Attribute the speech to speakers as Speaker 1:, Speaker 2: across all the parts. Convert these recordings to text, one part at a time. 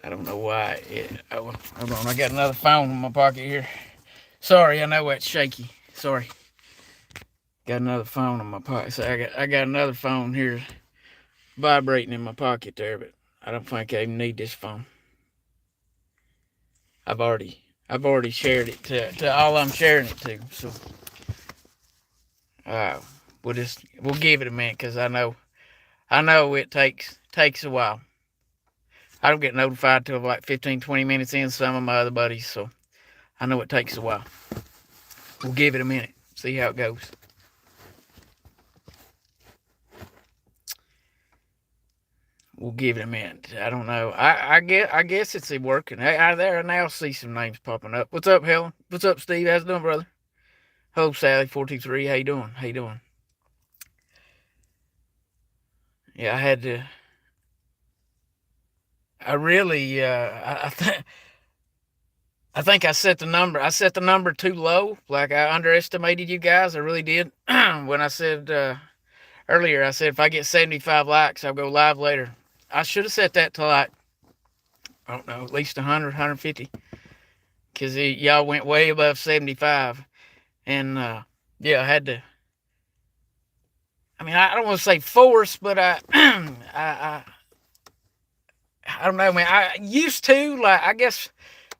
Speaker 1: I don't know why. Hold on, I got another phone in my pocket here. Sorry, I know it's shaky. Sorry. Got another phone in my pocket. So I got another phone here vibrating in my pocket there, but I don't think I even need this phone. I've already shared it to all I'm sharing it to. So uh, we'll give it a minute because I know it takes a while. I don't get notified till like 15, 20 minutes in. Some of my other buddies, so I know it takes a while. We'll give it a minute, see how it goes. We'll give it a minute. I don't know. I guess it's working. Hey, I there I now see some names popping up. What's up, Helen? What's up, Steve? How's it doing, brother? Hello, Sally 423. How you doing? How you doing? Yeah, I had to. I really. I think I set the number. I set the number too low. Like I underestimated you guys. I really did. When I said earlier, I said if I get 75 likes, I'll go live later. I should have set that to like I don't know, at least 100, 150, because y'all went way above 75, and yeah, I had to. I mean, I don't want to say force, but I don't know, man. I used to like. I guess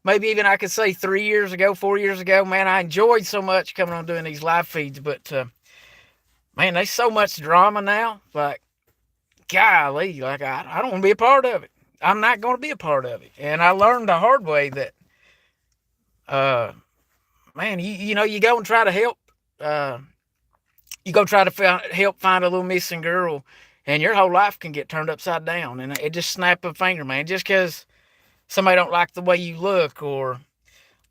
Speaker 1: maybe even I could say 3 years ago, 4 years ago, man, I enjoyed so much coming on doing these live feeds. But man, there's so much drama now. Like, golly, like I don't want to be a part of it. I'm not going to be a part of it. And I learned the hard way that, uh, man, you know, you go and try to help. Uh, you go try to help find a little missing girl, and your whole life can get turned upside down. And it just snap a finger, man. Just because somebody don't like the way you look, or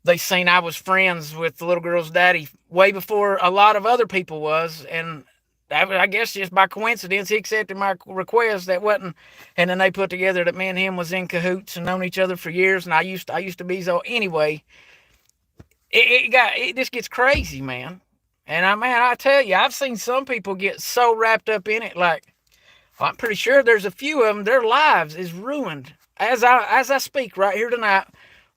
Speaker 1: they seen I was friends with the little girl's daddy way before a lot of other people was, and I guess just by coincidence he accepted my request. That wasn't, and then they put together that me and him was in cahoots and known each other for years, and I used to be so anyway. It just gets crazy, man. And I tell you, I've seen some people get so wrapped up in it, like I'm pretty sure there's a few of them, their lives is ruined as I speak right here tonight,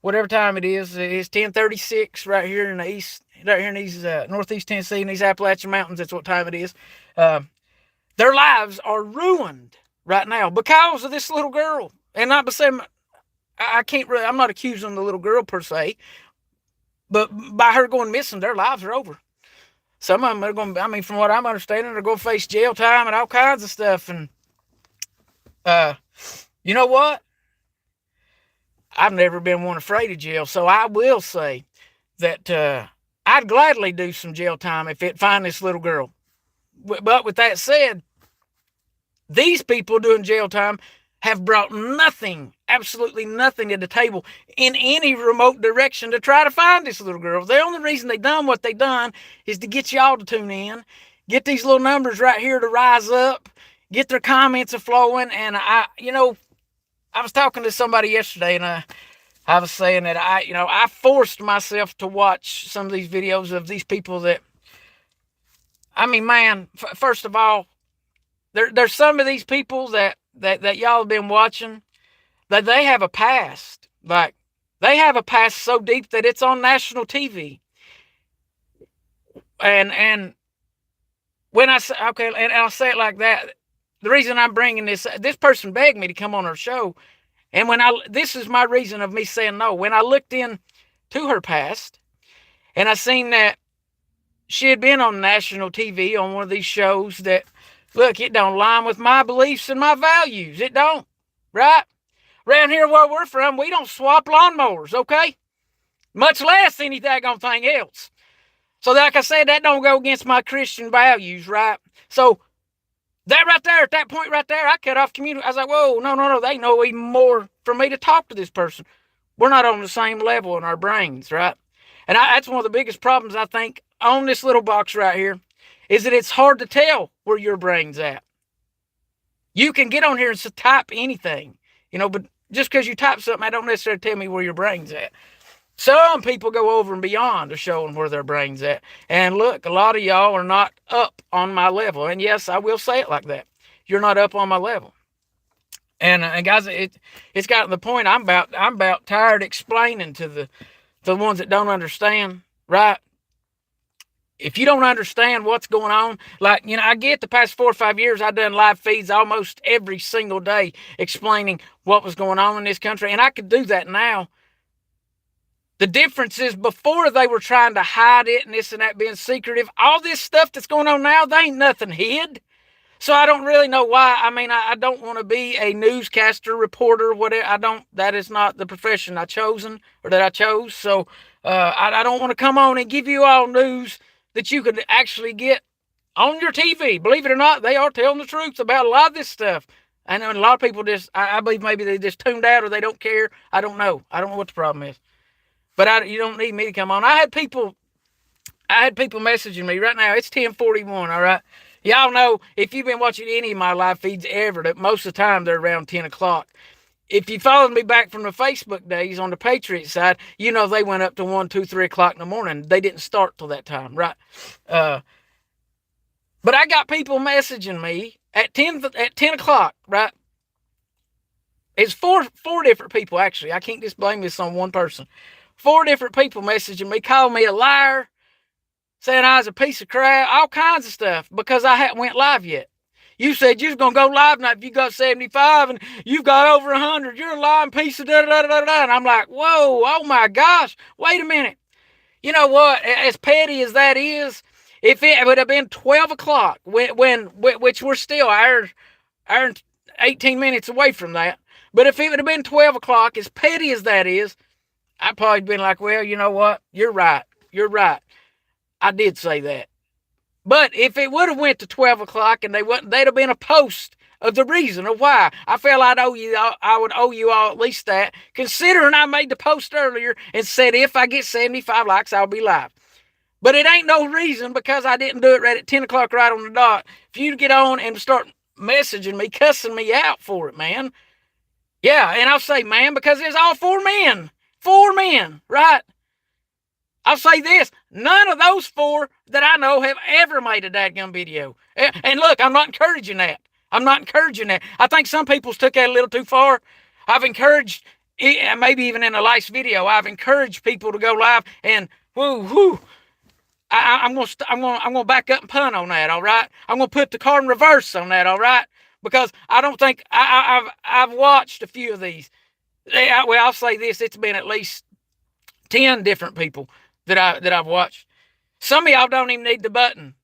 Speaker 1: whatever time it is. It's 10:36 right here in the east, right here in these northeast Tennessee, in these Appalachian Mountains. That's what time it is. Uh, their lives are ruined right now because of this little girl, and not because I can't really. I'm not accusing the little girl per se, but by her going missing, their lives are over. Some of them are going. I mean, from what I'm understanding, they're going to face jail time and all kinds of stuff. And uh, you know what? I've never been one afraid of jail, so I will say that I'd gladly do some jail time if it find this little girl. But with that said, these people doing jail time have brought nothing, absolutely nothing to the table in any remote direction to try to find this little girl. The only reason they done what they done is to get y'all to tune in, get these little numbers right here to rise up, get their comments a flowing. And I was talking to somebody yesterday, and I was saying that I forced myself to watch some of these videos of these people that, I mean, man, first of all, there's some of these people that y'all have been watching that they have a past. Like, they have a past so deep that it's on national TV. And when I say, okay, and I'll say it like that, the reason I'm bringing this person begged me to come on her show. And this is my reason of me saying no. When I looked in to her past, and I seen that she had been on national TV on one of these shows that, look, it don't line with my beliefs and my values. It don't, right? Around here where we're from, we don't swap lawnmowers, okay? Much less any daggone thing else. So like I said, that don't go against my Christian values, right? So that right there, at that point right there, I cut off community. I was like, whoa, no. They know even more for me to talk to this person. We're not on the same level in our brains, right? And that's one of the biggest problems, I think, on this little box right here, is that it's hard to tell where your brain's at. You can get on here and type anything, but just because you type something, I don't necessarily tell me where your brain's at. Some people go over and beyond to showing where their brain's at. And look, a lot of y'all are not up on my level. And yes, I will say it like that. You're not up on my level. And guys, it's got to the point I'm about tired explaining to the ones that don't understand, right? If you don't understand what's going on, like, I get the past 4 or 5 years, I've done live feeds almost every single day explaining what was going on in this country, and I could do that now. The difference is before they were trying to hide it and this and that being secretive. All this stuff that's going on now, they ain't nothing hid. So I don't really know why. I mean, I don't want to be a newscaster, reporter, whatever. I don't. That is not the profession I chosen or that I chose. So I don't want to come on and give you all news that you could actually get on your TV. Believe it or not, they are telling the truth about a lot of this stuff. I know a lot of people just, I believe maybe they just tuned out or they don't care. I don't know. I don't know what the problem is. But you don't need me to come on. I had people messaging me right now. It's 10:41. All right. Y'all know if you've been watching any of my live feeds ever, that most of the time they're around 10 o'clock. If you followed me back from the Facebook days on the Patriot side, they went up to 1, 2, 3 o'clock in the morning. They didn't start till that time, right? But I got people messaging me at 10 o'clock, right? It's four different people, actually. I can't just blame this on one person. 4 different people messaging me, calling me a liar, saying I was a piece of crap, all kinds of stuff, because I hadn't went live yet. You said you was going to go live now if you got 75 and you've got over 100. You're a lying piece of da-da-da-da-da. And I'm like, whoa, oh my gosh, wait a minute. You know what? As petty as that is, if it would have been 12 o'clock, which we're still our 18 minutes away from that, but if it would have been 12 o'clock, as petty as that is, I'd probably been like, well, you know what? You're right. You're right. I did say that. But if it would have went to 12 o'clock and they'd have been a post of the reason of why, I felt I would owe you all at least that, considering I made the post earlier and said if I get 75 likes, I'll be live. But it ain't no reason, because I didn't do it right at 10 o'clock right on the dot, for you to get on and start messaging me, cussing me out for it, man. Yeah, and I'll say, man, because it's all 4 men. 4 men, right? I'll say this, none of those 4 that I know have ever made a dadgum video. And look, I'm not encouraging that. I think some people's took that a little too far. I've encouraged, maybe even in the last video, I've encouraged people to go live and whoo. I'm gonna back up and punt on that. All right, I'm gonna put the car in reverse on that. All right, because I don't think I've watched a few of these. Well, I'll say this: it's been at least 10 different people that I've watched. Some of y'all don't even need the button,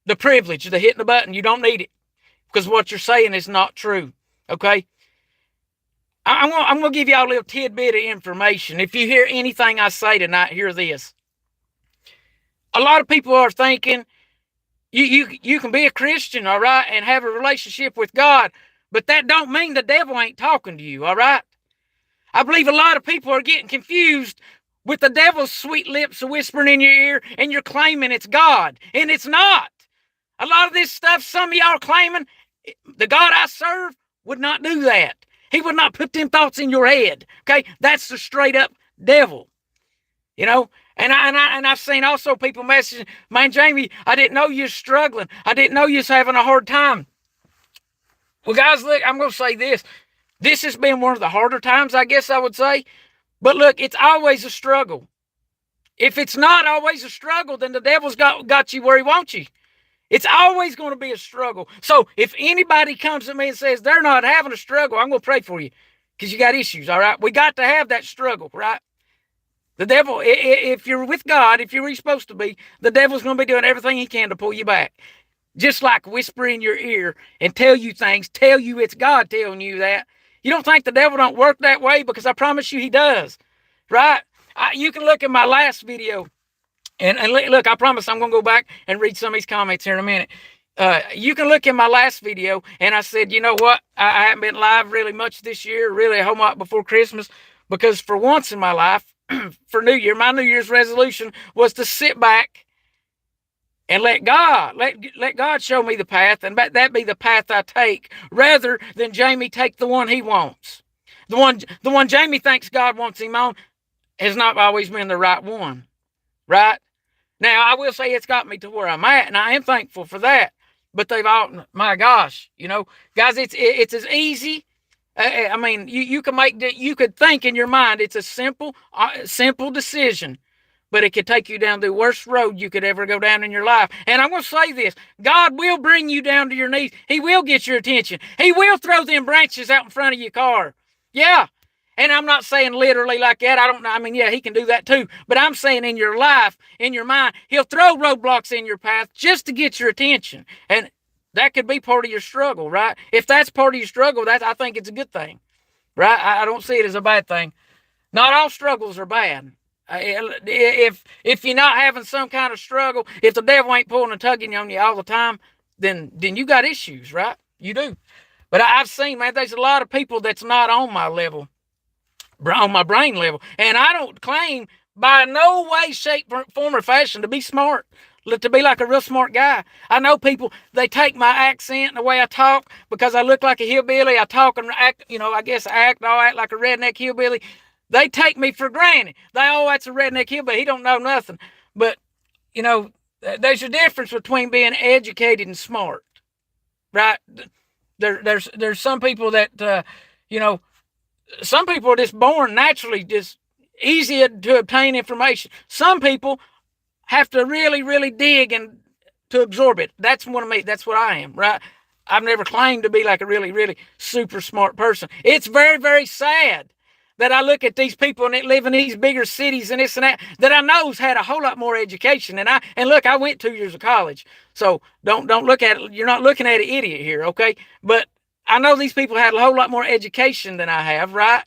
Speaker 1: the privilege of hitting the button. You don't need it, because what you're saying is not true. Okay. I'm gonna give y'all a little tidbit of information. If you hear anything I say tonight, hear this. A lot of people are thinking you can be a Christian, all right, and have a relationship with God, but that don't mean the devil ain't talking to you, all right? I believe a lot of people are getting confused with the devil's sweet lips whispering in your ear, and you're claiming it's God, and it's not. A lot of this stuff, some of y'all are claiming, the God I serve would not do that. He would not put them thoughts in your head, okay? That's the straight up devil, And I've seen also people messaging, man, Jamie, I didn't know you was struggling. I didn't know you was having a hard time. Well, guys, look, I'm going to say this. This has been one of the harder times, I guess I would say. But look, it's always a struggle. If it's not always a struggle, then the devil's got you where he wants you. It's always going to be a struggle. So if anybody comes to me and says they're not having a struggle, I'm going to pray for you, because you got issues, all right? We got to have that struggle, right? The devil, if you're with God, if you're where you're supposed to be, the devil's going to be doing everything he can to pull you back. Just like whisper in your ear and tell you things, tell you it's God telling you that. You don't think the devil don't work that way? Because I promise you he does, right? You can look at my last video, and look, I promise I'm going to go back and read some of these comments here in a minute. You can look in my last video, and I said, you know what? I haven't been live really much this year, really a whole lot before Christmas, because for once in my life, for New Year, my New Year's resolution was to sit back and let God show me the path, and that be the path I take, rather than Jamie take the one he wants. The one Jamie thinks God wants him on has not always been the right one, right? Now, I will say it's got me to where I'm at, and I am thankful for that. But they've all, my gosh, guys, it's as easy I mean, you could think in your mind it's a simple decision, but it could take you down the worst road you could ever go down in your life. And I'm going to say this: God will bring you down to your knees. He will get your attention. He will throw them branches out in front of your car. Yeah. And I'm not saying literally like that. I don't know. I mean, yeah, he can do that too. But I'm saying in your life, in your mind, he'll throw roadblocks in your path just to get your attention. And that could be part of your struggle, right? If that's part of your struggle, I think it's a good thing, right? I don't see it as a bad thing. Not all struggles are bad. If you're not having some kind of struggle, if the devil ain't pulling and tugging on you all the time, then you got issues, right? You do. But I've seen, man, there's a lot of people that's not on my level, on my brain level, and I don't claim by no way, shape, form, or fashion to be smart, to be like a real smart guy. I know people, they take my accent and the way I talk because I look like a hillbilly. I talk and act, I guess I'll act like a redneck hillbilly. They take me for granted. That's a redneck hillbilly. He don't know nothing. But, there's a difference between being educated and smart, right? There's some people that, some people are just born naturally just easy to obtain information. Some people have to really, really dig and to absorb it. That's one of me. That's what I am, right? I've never claimed to be like a really, really super smart person. It's very, very sad that I look at these people that live in these bigger cities and this and that I know's had a whole lot more education than I. And look, I went 2 years of college, so don't look at it. You're not looking at an idiot here, okay? But I know these people had a whole lot more education than I have, right?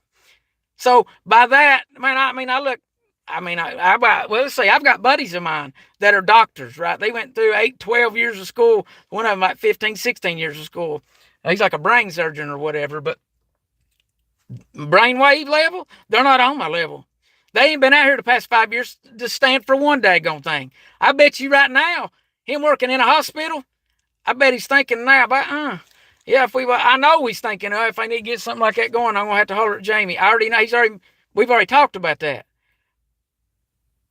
Speaker 1: So by that, man, I look. Well, let's say I've got buddies of mine that are doctors, right? They went through 8, 12 years of school. One of them like 15, 16 years of school. He's like a brain surgeon or whatever, but brainwave level, they're not on my level. They ain't been out here the past 5 years to stand for one daggone thing. I bet you right now, him working in a hospital, I bet he's thinking now about, yeah, I know he's thinking, if I need to get something like that going, I'm going to have to holler at Jamie. I already know, we've already talked about that.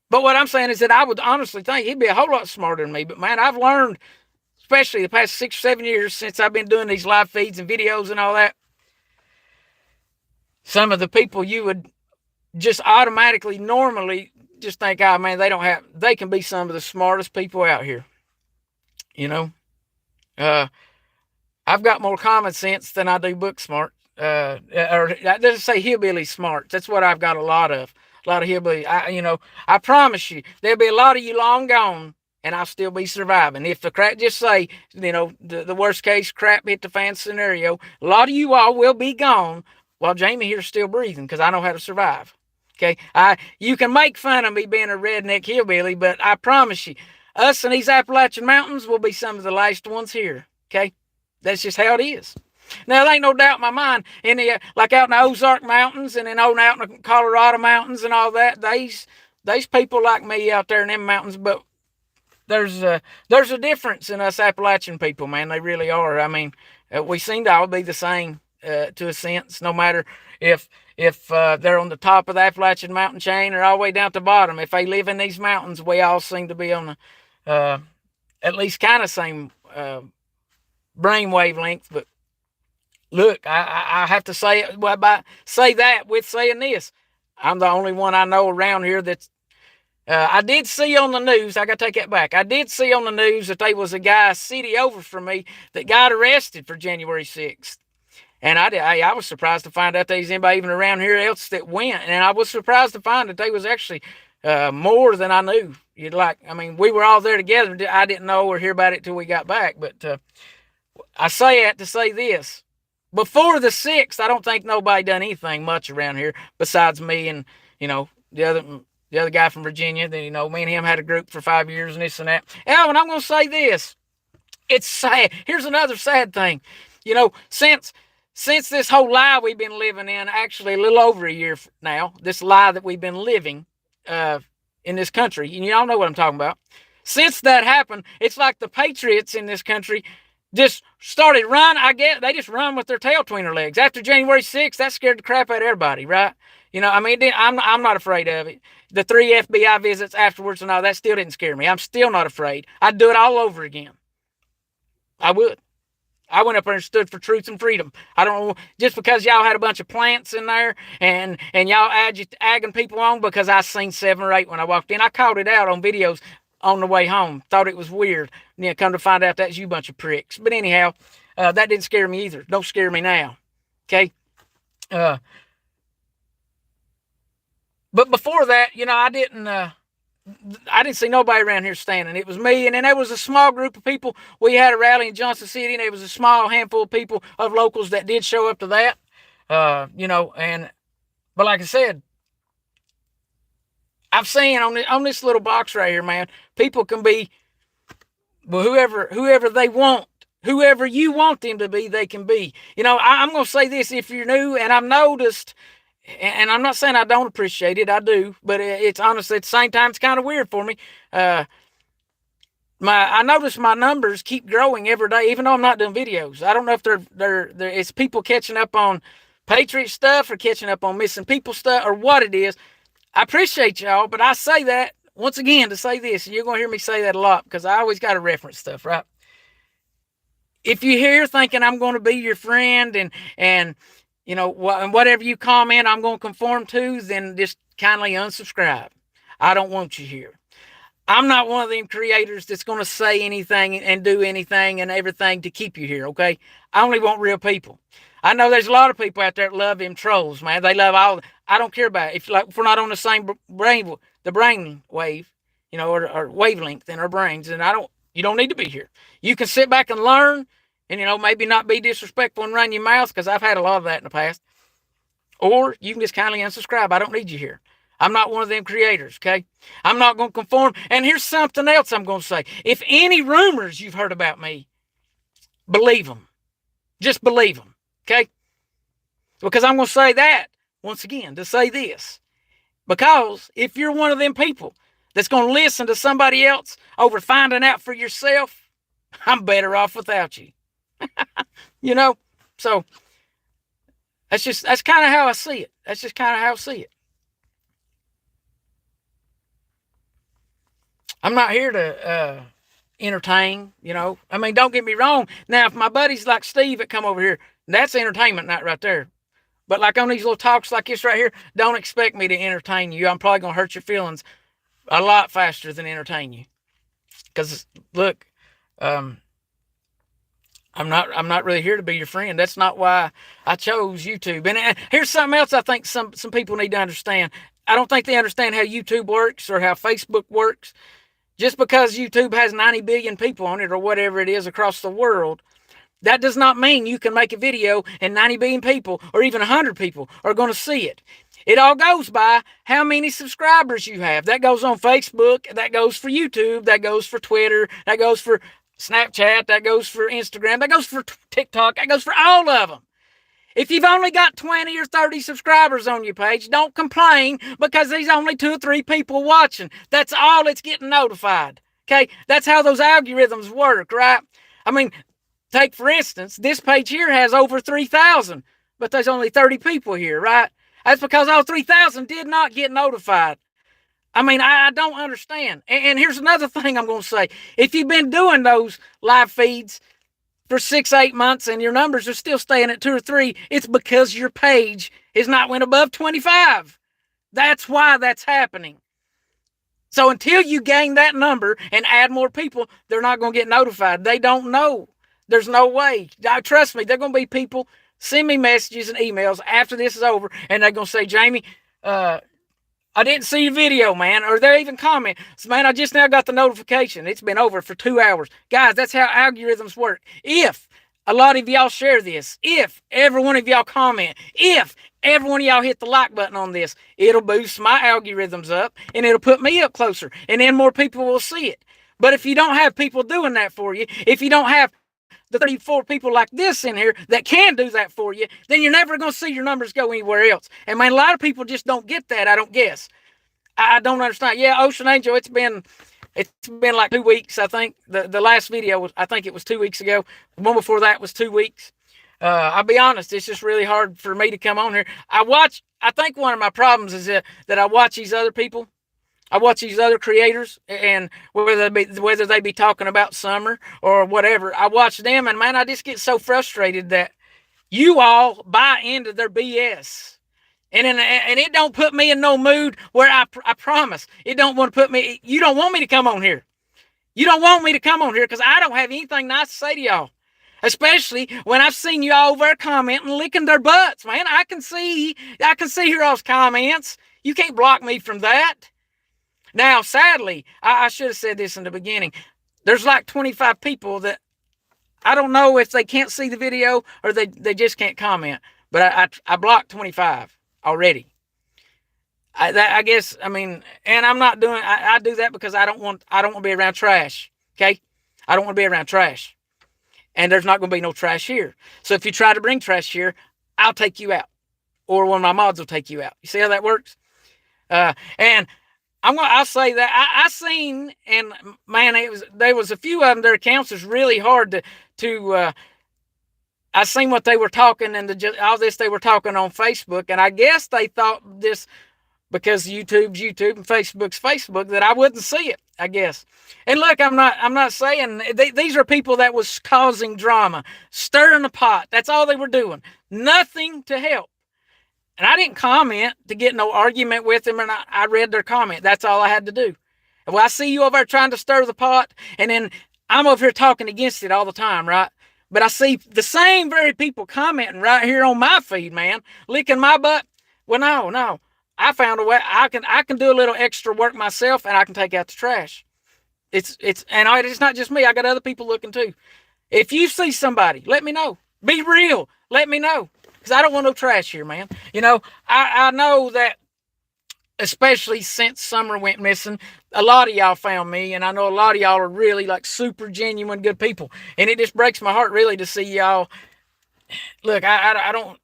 Speaker 1: But what I'm saying is that I would honestly think he'd be a whole lot smarter than me. But man, I've learned, especially the past 6 or 7 years since I've been doing these live feeds and videos and all that, some of the people you would just automatically, normally just think, oh man, they can be some of the smartest people out here. I've got more common sense than I do book smart. Or let's say hillbilly smart. That's what I've got a lot of. A lot of hillbilly. I promise you, there'll be a lot of you long gone, and I'll still be surviving. If the crap, just say, the worst case crap hit the fan scenario, a lot of you all will be gone while Jamie here's still breathing because I know how to survive. Okay, you can make fun of me being a redneck hillbilly, but I promise you, us in these Appalachian Mountains will be some of the last ones here. Okay, that's just how it is. Now, there ain't no doubt in my mind, like out in the Ozark Mountains and then out in the Colorado Mountains and all that, there's people like me out there in them mountains, but there's a difference in us Appalachian people, man. They really are. I mean, we seem to all be the same to a sense, no matter if they're on the top of the Appalachian mountain chain or all the way down to the bottom. If they live in these mountains, we all seem to be on the at least kind of same brain wavelength. But look, I have to say that with saying this, I'm the only one I know around here that's. I did see on the news, I got to take that back. I did see on the news that there was a guy a city over from me that got arrested for January 6th. And I was surprised to find out there was anybody even around here else that went. And I was surprised to find that there was actually more than I knew. We were all there together. I didn't know or hear about it till we got back. But I say that to say this. Before the 6th, I don't think nobody done anything much around here besides me and, the other guy from Virginia. Me and him had a group for 5 years and this and that. And I'm going to say this. It's sad. Here's another sad thing. Since this whole lie we've been living in, actually a little over a year now, this lie that we've been living in this country, and y'all know what I'm talking about. Since that happened, it's like the patriots in this country just started running. I guess they just run with their tail between their legs. After January 6th, that scared the crap out of everybody, right? I'm not afraid of it. The 3 FBI visits afterwards and all that still didn't scare me. I'm still not afraid. I'd do it all over again. I would. I went up there and stood for truth and freedom. I don't know, just because y'all had a bunch of plants in there and y'all agging people on because I seen 7 or 8 when I walked in. I called it out on videos on the way home. Thought it was weird. And then come to find out that's you bunch of pricks. But anyhow, that didn't scare me either. Don't scare me now. Okay? But before that, I didn't see nobody around here standing. It was me, and then there was a small group of people. We had a rally in Johnson City, and there was a small handful of people of locals that did show up to that. But like I said, I've seen on this little box right here, man, people can be, well, whoever they want. Whoever you want them to be, they can be. I'm going to say this: if you're new, and I've noticed, and I'm not saying I don't appreciate it, I do, but it's honestly at the same time it's kind of weird for me. I notice my numbers keep growing every day, even though I'm not doing videos. I don't know if they're it's people catching up on Patriot stuff or catching up on missing people stuff or what it is. I appreciate y'all, but I say that once again to say this, and you're going to hear me say that a lot because I always got to reference stuff, right? If you're here thinking I'm going to be your friend and whatever you comment I'm going to conform to, then just kindly unsubscribe. I don't want you here. I'm not one of them creators that's going to say anything and do anything and everything to keep you here, okay? I only want real people. I know there's a lot of people out there that love them trolls, man. They love all. I don't care about it. If we're not on the same brain wave, or wavelength in our brains, then you don't need to be here. You can sit back and learn and, maybe not be disrespectful and run your mouth, because I've had a lot of that in the past. Or you can just kindly unsubscribe. I don't need you here. I'm not one of them creators, okay? I'm not going to conform. And here's something else I'm going to say. If any rumors you've heard about me, believe them. Just believe them, okay? Because I'm going to say that, once again, to say this. Because if you're one of them people that's going to listen to somebody else over finding out for yourself, I'm better off without you. So that's kind of how I see it. That's just kind of how I see it. I'm not here to entertain, don't get me wrong. Now, if my buddies like Steve that come over here, that's entertainment night right there. But like on these little talks like this right here, don't expect me to entertain you. I'm probably going to hurt your feelings a lot faster than entertain you. Because, look, I'm not really here to be your friend. That's not why I chose YouTube. And here's something else I think some people need to understand. I don't think they understand how YouTube works or how Facebook works. Just because YouTube has 90 billion people on it or whatever it is across the world, that does not mean you can make a video and 90 billion people or even 100 people are going to see it. It all goes by how many subscribers you have. That goes on Facebook. That goes for YouTube. That goes for Twitter. That goes for Snapchat. That goes for Instagram. That goes for TikTok. That goes for all of them. If you've only got 20 or 30 subscribers on your page, don't complain because there's only 2 or 3 people watching. That's all it's getting notified. Okay? That's how those algorithms work, right? I mean, take for instance, this page here has over 3,000, but there's only 30 people here, right? That's because all 3,000 did not get notified. I mean, I don't understand. And here's another thing I'm going to say. If you've been doing those live feeds for 6-8 months and your numbers are still staying at 2 or 3, it's because your page has not went above 25. That's why that's happening. So until you gain that number and add more people, they're not going to get notified. They don't know. There's no way. Trust me, they're going to be people send me messages and emails after this is over, and they're going to say, Jamie, I didn't see your video, man. Or they even comment, man, I just now got the notification. It's been over for 2 hours. Guys, that's how algorithms work. If a lot of y'all share this, if every one of y'all comment, if every one of y'all hit the like button on this, it'll boost my algorithms up and it'll put me up closer. And then more people will see it. But if you don't have people doing that for you, if you don't have the 34 people like this in here that can do that for you, then you're never going to see your numbers go anywhere else. And man, a lot of people just don't get that, I don't guess. I don't understand. Yeah, Ocean Angel, it's been like 2 weeks, I think. The last video was, I think it was 2 weeks ago. The one before that was 2 weeks. I'll be honest, it's just really hard for me to come on here. I think one of my problems is that I watch these other people I watch these other creators, and whether they be talking about summer or whatever, I watch them, and man, I just get so frustrated that you all buy into their BS. And it don't put me in no mood where I promise it don't want to put me. You don't want me to come on here. You don't want me to come on here because I don't have anything nice to say to y'all. Especially when I've seen y'all over there commenting, licking their butts, man. I can see y'all's comments. You can't block me from that. Now, sadly, I should have said this in the beginning. There's like 25 people that I don't know if they can't see the video or they just can't comment. But I blocked 25 already. I guess, I mean, and I'm not doing, I do that because I don't want to be around trash. Okay? I don't want to be around trash. And there's not going to be no trash here. So if you try to bring trash here, I'll take you out. Or one of my mods will take you out. You see how that works? And I'll say that I seen, and man, there was a few of them. Their accounts was really hard to I seen what they were talking and all this they were talking on Facebook, and I guess they thought this because YouTube's YouTube and Facebook's Facebook that I wouldn't see it. I guess. And look, I'm not saying these are people that was causing drama, stirring the pot. That's all they were doing. Nothing to help. And I didn't comment to get no argument with them, and I read their comment. That's all I had to do. Well, I see you over there trying to stir the pot, and then I'm over here talking against it all the time, right? But I see the same very people commenting right here on my feed, man, licking my butt. Well, no. I found a way. I can do a little extra work myself, and I can take out the trash. It's not just me. I got other people looking too. If you see somebody, let me know. Be real. Let me know. Because I don't want no trash here, man. You know, I know that, especially since summer went missing, a lot of y'all found me, and I know a lot of y'all are really like super genuine good people. And it just breaks my heart really to see y'all. Look, I don't.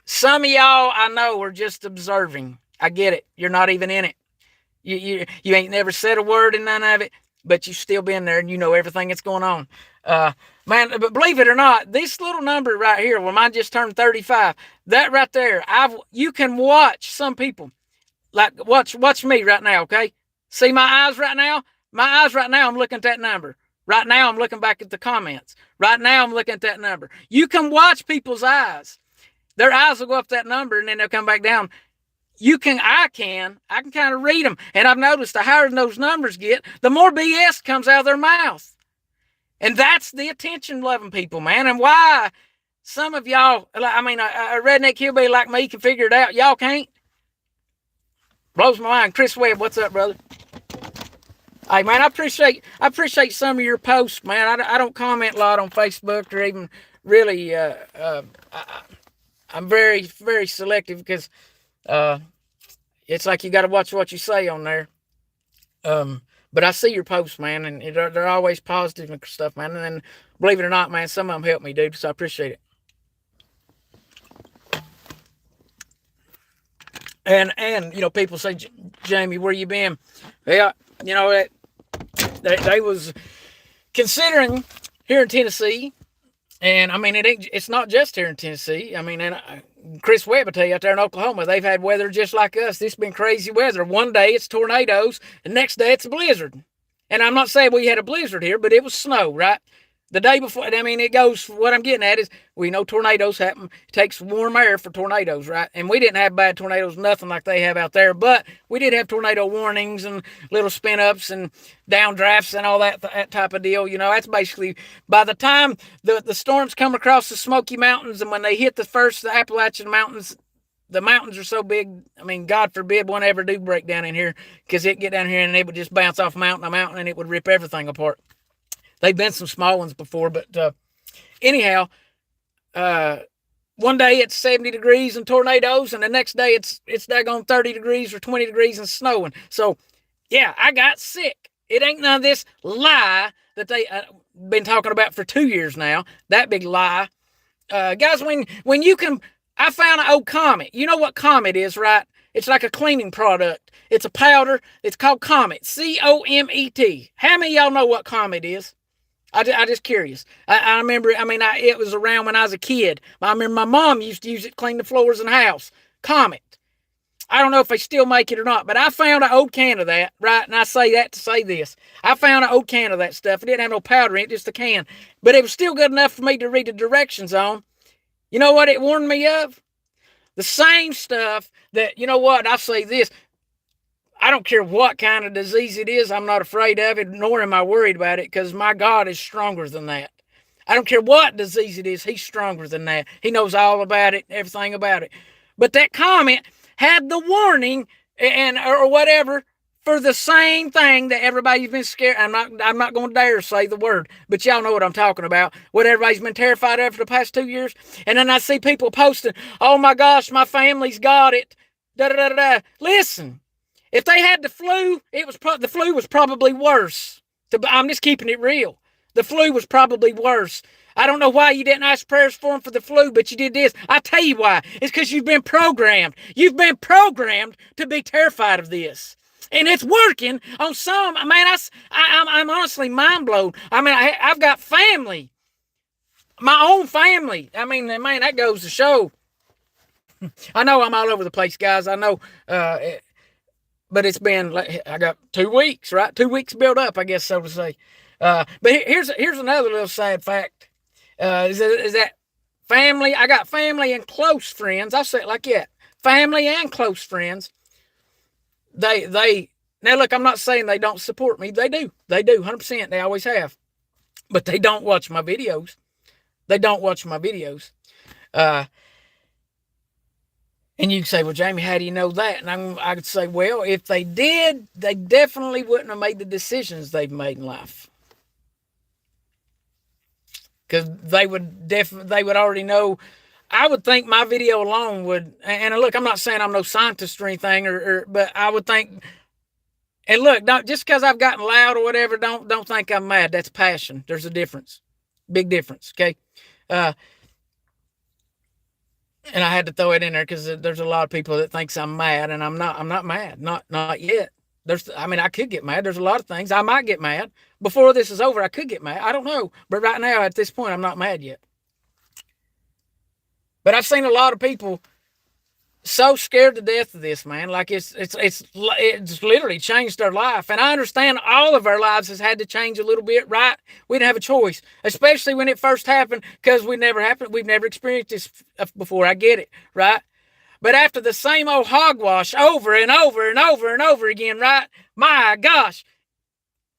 Speaker 1: Some of y'all I know are just observing. I get it. You're not even in it. You ain't never said a word in none of it, but you still been there and you know everything that's going on. Man, but believe it or not, this little number right here, when mine just turned 35, that right there, you can watch some people. Like, watch me right now, okay? See my eyes right now? My eyes right now, I'm looking at that number. Right now, I'm looking back at the comments. Right now, I'm looking at that number. You can watch people's eyes. Their eyes will go up that number, and then they'll come back down. I can kind of read them. And I've noticed the higher those numbers get, the more BS comes out of their mouth. And that's the attention-loving people, man. And why some of y'all, I mean, a redneck hillbilly like me can figure it out. Y'all can't. Blows my mind. Chris Webb, what's up, brother? Hey, man, I appreciate some of your posts, man. I don't comment a lot on Facebook or even really. I'm very, very selective because it's like you got to watch what you say on there. But I see your posts, man, and they're always positive and stuff, man. And then, believe it or not, man, some of them help me, dude, so I appreciate it. And you know, people say, Jamie, where you been? Yeah, you know, they was considering here in Tennessee, and I mean, it's not just here in Tennessee. I mean, and Chris Webb will tell you out there in Oklahoma, they've had weather just like us. This has been crazy weather. One day it's tornadoes, the next day it's a blizzard. And I'm not saying we had a blizzard here, but it was snow, right? The day before, I mean, it goes, what I'm getting at is, we know tornadoes happen. It takes warm air for tornadoes, right? And we didn't have bad tornadoes, nothing like they have out there, but we did have tornado warnings and little spin-ups and downdrafts and all that type of deal. You know, that's basically, by the time the storms come across the Smoky Mountains and when they hit the Appalachian Mountains, the mountains are so big, I mean, God forbid one ever do break down in here, because it'd get down here and it would just bounce off mountain to mountain and it would rip everything apart. They've been some small ones before, but anyhow, one day it's 70 degrees and tornadoes, and the next day it's daggone 30 degrees or 20 degrees and snowing. So, yeah, I got sick. It ain't none of this lie that they been talking about for 2 years now. That big lie. Guys, when you can, I found an old Comet. You know what Comet is, right? It's like a cleaning product. It's a powder. It's called Comet. Comet. How many of y'all know what Comet is? I just curious. I remember, I mean, it was around when I was a kid. I remember my mom used to use it to clean the floors in the house. Comet. I don't know if they still make it or not, but I found an old can of that, right? And I say that to say this. I found an old can of that stuff. It didn't have no powder in it, just a can. But it was still good enough for me to read the directions on. You know what it warned me of? The same stuff that, you know what, I say this. I don't care what kind of disease it is. I'm not afraid of it, nor am I worried about it, because my God is stronger than that. I don't care what disease it is. He's stronger than that. He knows all about it, everything about it. But that comment had the warning and or whatever for the same thing that everybody's been scared. I'm not going to dare say the word, but y'all know what I'm talking about. What everybody's been terrified of for the past 2 years. And then I see people posting, "Oh my gosh, my family's got it." Da da da da. Listen, if they had the flu, the flu was probably worse. I'm just keeping it real. The flu was probably worse. I don't know why you didn't ask prayers for them for the flu, but you did this. I tell you why. It's because you've been programmed. You've been programmed to be terrified of this. And it's working on some. Man, I'm honestly mind blown. I mean, I've got family, my own family. I mean, man, that goes to show. I know I'm all over the place, guys. I know, but it's been, I got 2 weeks, right? 2 weeks built up, I guess, so to say. But here's another little sad fact. Is that family? I got family and close friends. I'll say it like that. Family and close friends. They now look. I'm not saying they don't support me. They do. They do. 100%. They always have. But they don't watch my videos. They don't watch my videos. And you can say, "Well, Jamie, how do you know that?" And I could say, "Well, if they did, they definitely wouldn't have made the decisions they've made in life." Because they would already know. I would think my video alone would. And look, I'm not saying I'm no scientist or anything, but I would think. And look, just because I've gotten loud or whatever, don't think I'm mad. That's passion. There's a difference, big difference. Okay, and I had to throw it in there because there's a lot of people that thinks I'm mad, and I'm not. I'm not mad. Not yet. I mean, I could get mad. There's a lot of things I might get mad before this is over. I could get mad. I don't know, but right now at this point, I'm not mad yet. But I've seen a lot of people so scared to death of this, man. Like it's literally changed their life. And I understand all of our lives has had to change a little bit, right? We didn't have a choice, especially when it first happened, because we've never experienced this before. I get it, right? But after the same old hogwash over and over and over and over again, right? My gosh,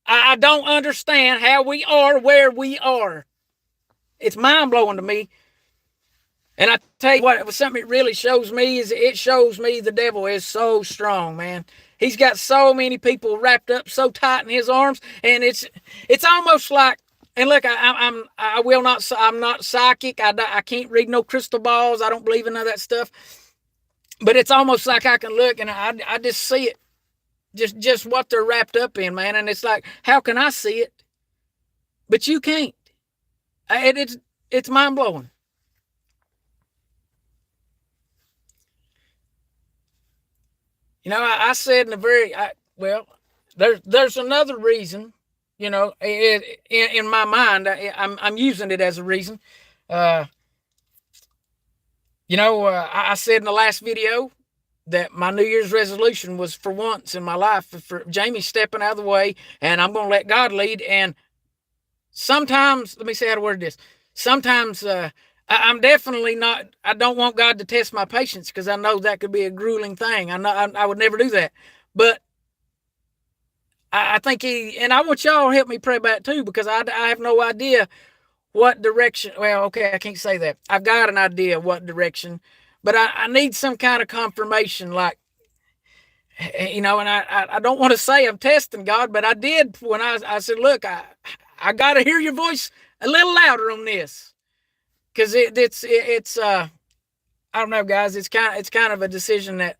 Speaker 1: I don't understand how we are where we are. It's mind blowing to me. And I tell you what, something it really shows me is it shows me the devil is so strong, man. He's got so many people wrapped up so tight in his arms, and it's almost like. And look, I'm not psychic. I can't read no crystal balls. I don't believe in none of that stuff. But it's almost like I can look and I just see it, just what they're wrapped up in, man. And it's like, how can I see it, but you can't? It's mind blowing. You know, I said in the there's another reason. You know, in my mind, I'm using it as a reason. Uh, I said in the last video that my New Year's resolution was for once in my life for Jamie stepping out of the way, and I'm going to let God lead. And sometimes, let me see how to word this. Sometimes I'm definitely not. I don't want God to test my patience because I know that could be a grueling thing. I would never do that. But I think and I want y'all to help me pray about it too, because I have no idea what direction. Well, okay, I can't say that. I've got an idea what direction, but I need some kind of confirmation, like, and I don't want to say I'm testing God, but I did when I said, look, I got to hear your voice a little louder on this, because it's I don't know, guys. It's kind of a decision that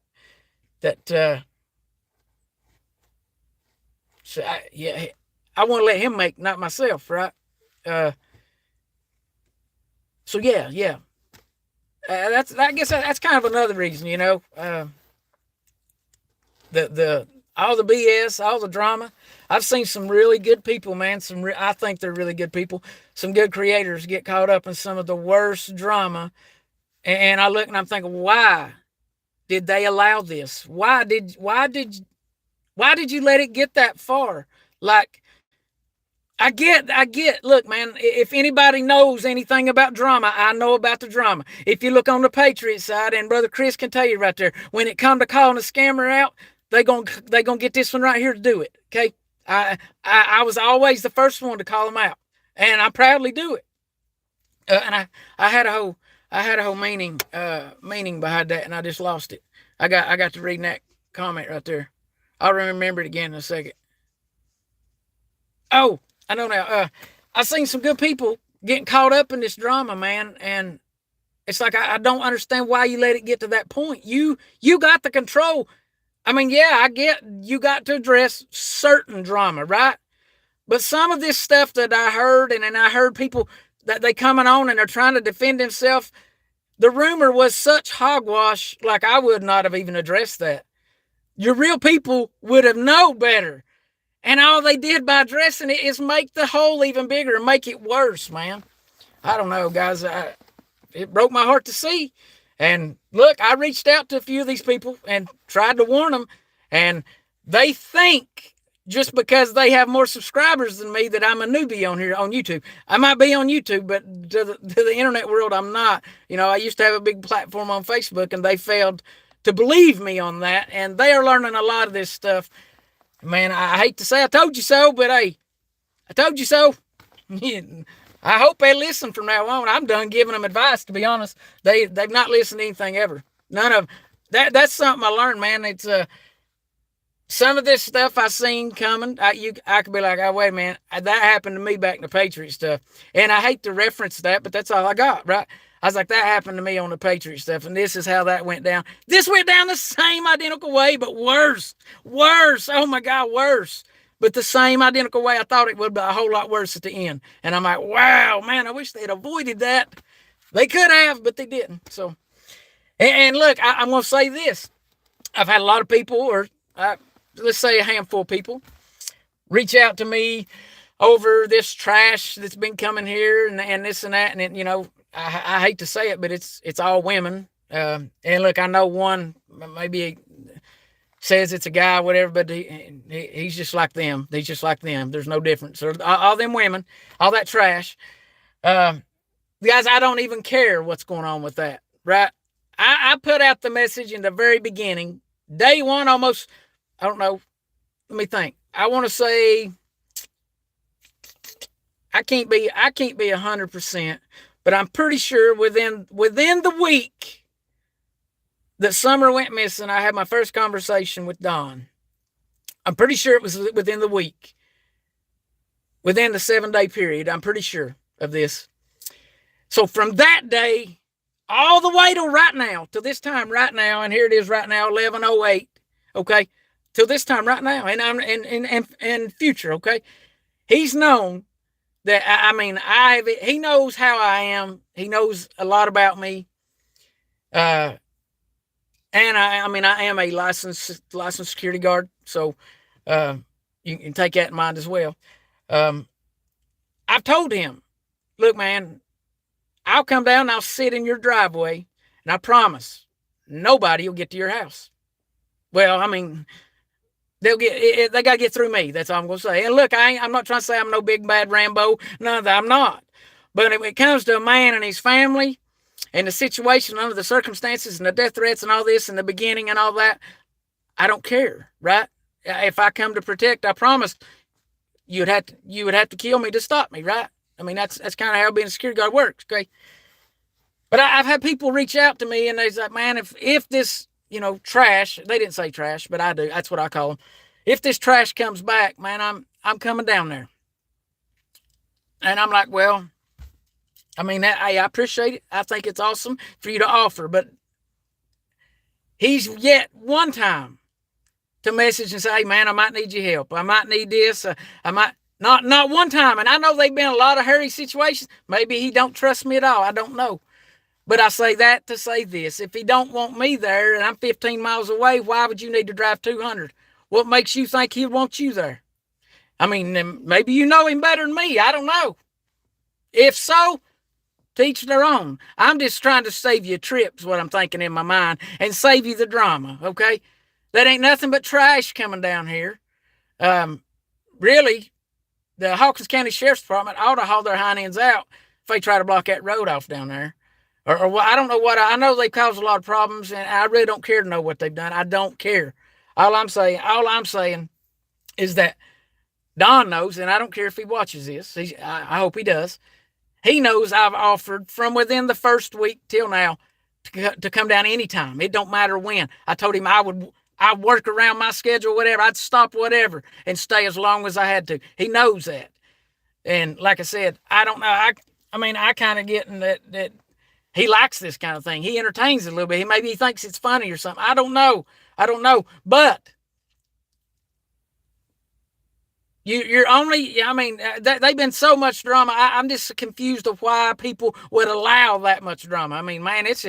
Speaker 1: so I want to let him make, not myself, right? So yeah. I guess that's kind of another reason, the all the BS, all the drama. I've seen some really good people, man. I think they're really good people. Some good creators get caught up in some of the worst drama, and I look and I'm thinking, why? did they allow this? Why did you let it get that far? Like, I get. Look, man, if anybody knows anything about drama, I know about the drama. If you look on the Patriot side, and Brother Chris can tell you right there, when it come to calling a scammer out, they gonna get this one right here to do it. Okay, I was always the first one to call them out, and I proudly do it. And I had a whole meaning behind that, and I just lost it. I got to reading that comment right there. I'll remember it again in a second. Oh, I know now. I've seen some good people getting caught up in this drama, man, and it's like I don't understand why you let it get to that point. You got the control. I mean, yeah, I get you got to address certain drama, right? But some of this stuff that I heard, and then I heard people that they coming on and they're trying to defend themselves. The rumor was such hogwash, like I would not have even addressed that. Your real people would have known better. And all they did by addressing it is make the hole even bigger and make it worse, man. I don't know, guys. It broke my heart to see. And look, I reached out to a few of these people and tried to warn them. And they think just because they have more subscribers than me that I'm a newbie on here on YouTube. I might be on YouTube, but to the internet world, I'm not. I used to have a big platform on Facebook, and they failed to believe me on that. And they are learning a lot of this stuff. Man, I hate to say I told you so, but hey, I told you so. I hope they listen from now on. I'm done giving them advice, to be honest. They've not listened to anything ever. None of that. That's something I learned, man. It's some of this stuff I seen coming. I could be like, oh wait a minute, that happened to me back in the Patriot stuff, and I hate to reference that, but that's all I got, right? I was like, that happened to me on the Patriot stuff, and this is how that went down. This went down the same identical way, but worse. Worse. Oh my God, worse. But the same identical way I thought it would, but a whole lot worse at the end. And I'm like, wow, man, I wish they'd avoided that. They could have, but they didn't. So, and look, I'm going to say this. I've had a lot of people, or let's say a handful of people, reach out to me over this trash that's been coming here and this and that. And, I hate to say it, but it's all women. And look, I know one maybe says it's a guy, whatever, but he's just like them. He's just like them. There's no difference. All them women, all that trash. Guys, I don't even care what's going on with that, right? I put out the message in the very beginning, day one, almost. I don't know. Let me think. I want to say I can't be 100%, but I'm pretty sure within the week that Summer went missing, I had my first conversation with Don. I'm pretty sure it was within the week, within the 7-day period. I'm pretty sure of this. So from that day all the way to right now, to this time right now, and here it is right now, 11:08. Okay, till this time right now, and I'm in future. Okay, he's known that he knows how I am. He knows a lot about me. And I am a licensed security guard, so you can take that in mind as well. I've told him, look, man, I'll come down and I'll sit in your driveway, and I promise nobody will get to your house. Well, they got to get through me. That's all I'm going to say. And look, I'm not trying to say I'm no big bad Rambo. None of that. I'm not. But when it comes to a man and his family and the situation under the circumstances and the death threats and all this in the beginning and all that, I don't care, right? If I come to protect, I promise you would have to kill me to stop me, right? That's kind of how being a security guard works, okay? But I've had people reach out to me and they're like, man, if this, trash, they didn't say trash, but I do. That's what I call them. If this trash comes back, man, I'm coming down there. And I'm like, well, I appreciate it. I think it's awesome for you to offer, but he's yet one time to message and say, hey, man, I might need your help. I might need this. I might not one time. And I know they've been a lot of hairy situations. Maybe he don't trust me at all. I don't know. But I say that to say this. If he don't want me there and I'm 15 miles away, why would you need to drive 200? What makes you think he'd want you there? Maybe you know him better than me. I don't know. If so, To each their own. I'm just trying to save you trips, what I'm thinking in my mind, and save you the drama, okay? That ain't nothing but trash coming down here. Um, really, the Hawkins County Sheriff's Department ought to haul their hind ends out if they try to block that road off down there. Or I don't know what. I know they caused a lot of problems, and I really don't care to know what they've done. I don't care. All I'm saying is that Don knows, and I don't care if he watches this. I hope he does. He knows I've offered from within the first week till now to come down anytime. It don't matter when. I told him I'd work around my schedule, whatever. I'd stop whatever and stay as long as I had to. He knows that. And like I said, I don't know. I kind of getting that he likes this kind of thing. He entertains it a little bit. Maybe he thinks it's funny or something. I don't know. But you're only. They've been so much drama. I'm just confused of why people would allow that much drama. I mean, man, it's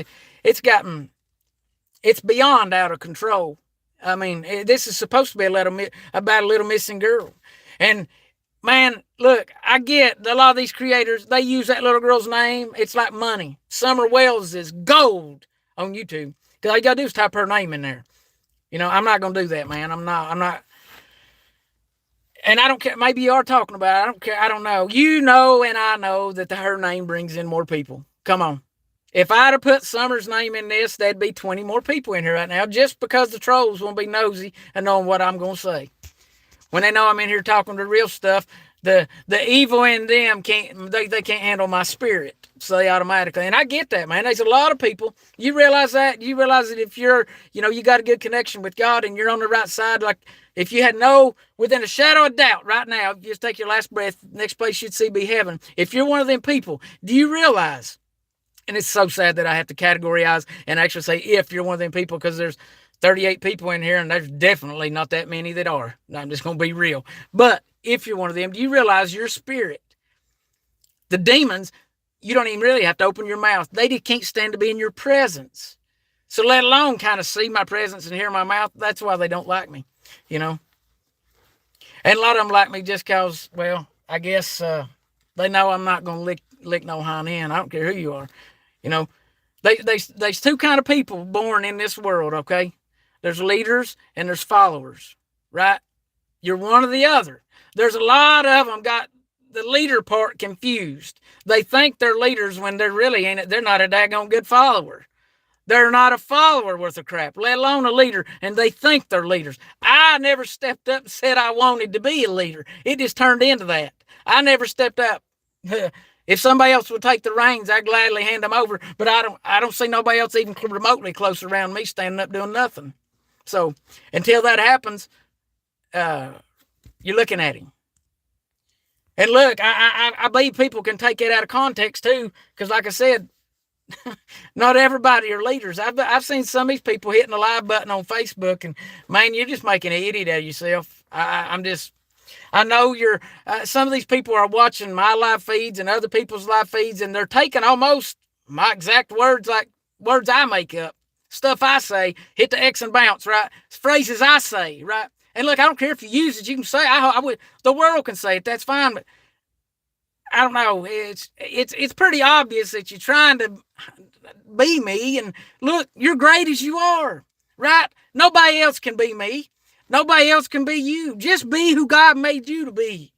Speaker 1: beyond out of control. I mean, this is supposed to be about a little missing girl, and man, look, I get a lot of these creators. They use that little girl's name. It's like money. Summer Wells is gold on YouTube. All you gotta do is type her name in there. I'm not gonna do that, man. I'm not. And I don't care. Maybe you are talking about it. I don't care. I don't know. And I know that her name brings in more people. Come on. If I'd have put Summer's name in this, there'd be 20 more people in here right now just because the trolls won't be nosy and knowing what I'm going to say. When they know I'm in here talking the real stuff, the evil in them they can't handle my spirit. So they automatically, and I get that, man. There's a lot of people. You realize that? You realize that if you're, you got a good connection with God and you're on the right side, like if you had within a shadow of doubt right now, if you just take your last breath, next place you'd see be heaven. If you're one of them people, do you realize? And it's so sad that I have to categorize and actually say if you're one of them people, because there's 38 people in here and there's definitely not that many that are. I'm just going to be real. But if you're one of them, do you realize your spirit, the demons, you don't even really have to open your mouth. They just can't stand to be in your presence. So let alone kind of see my presence and hear my mouth. That's why they don't like me, And a lot of them like me just because, well, I guess they know I'm not going to lick no hind end. I don't care who you are. There's two kind of people born in this world, okay? There's leaders and there's followers, right? You're one or the other. There's a lot of them got the leader part confused. They think they're leaders when they're really ain't. They're not a daggone good follower. They're not a follower worth of crap, let alone a leader, and they think they're leaders. I never stepped up and said I wanted to be a leader. It just turned into that. I never stepped up. If somebody else would take the reins, I'd gladly hand them over, but I don't see nobody else even remotely close around me standing up doing nothing. So until that happens, you're looking at him. And look, I believe people can take it out of context too, because like I said, not everybody are leaders. I've seen some of these people hitting the live button on Facebook, and man, you're just making an idiot out of yourself. I know some of these people are watching my live feeds and other people's live feeds, and they're taking almost my exact words, like words I make up, stuff I say, hit the X and bounce, right? Phrases I say, right? And look, I don't care if you use it. You can say I would. The world can say it. That's fine. But I don't know. It's pretty obvious that you're trying to be me. And look, you're great as you are, right? Nobody else can be me. Nobody else can be you. Just be who God made you to be.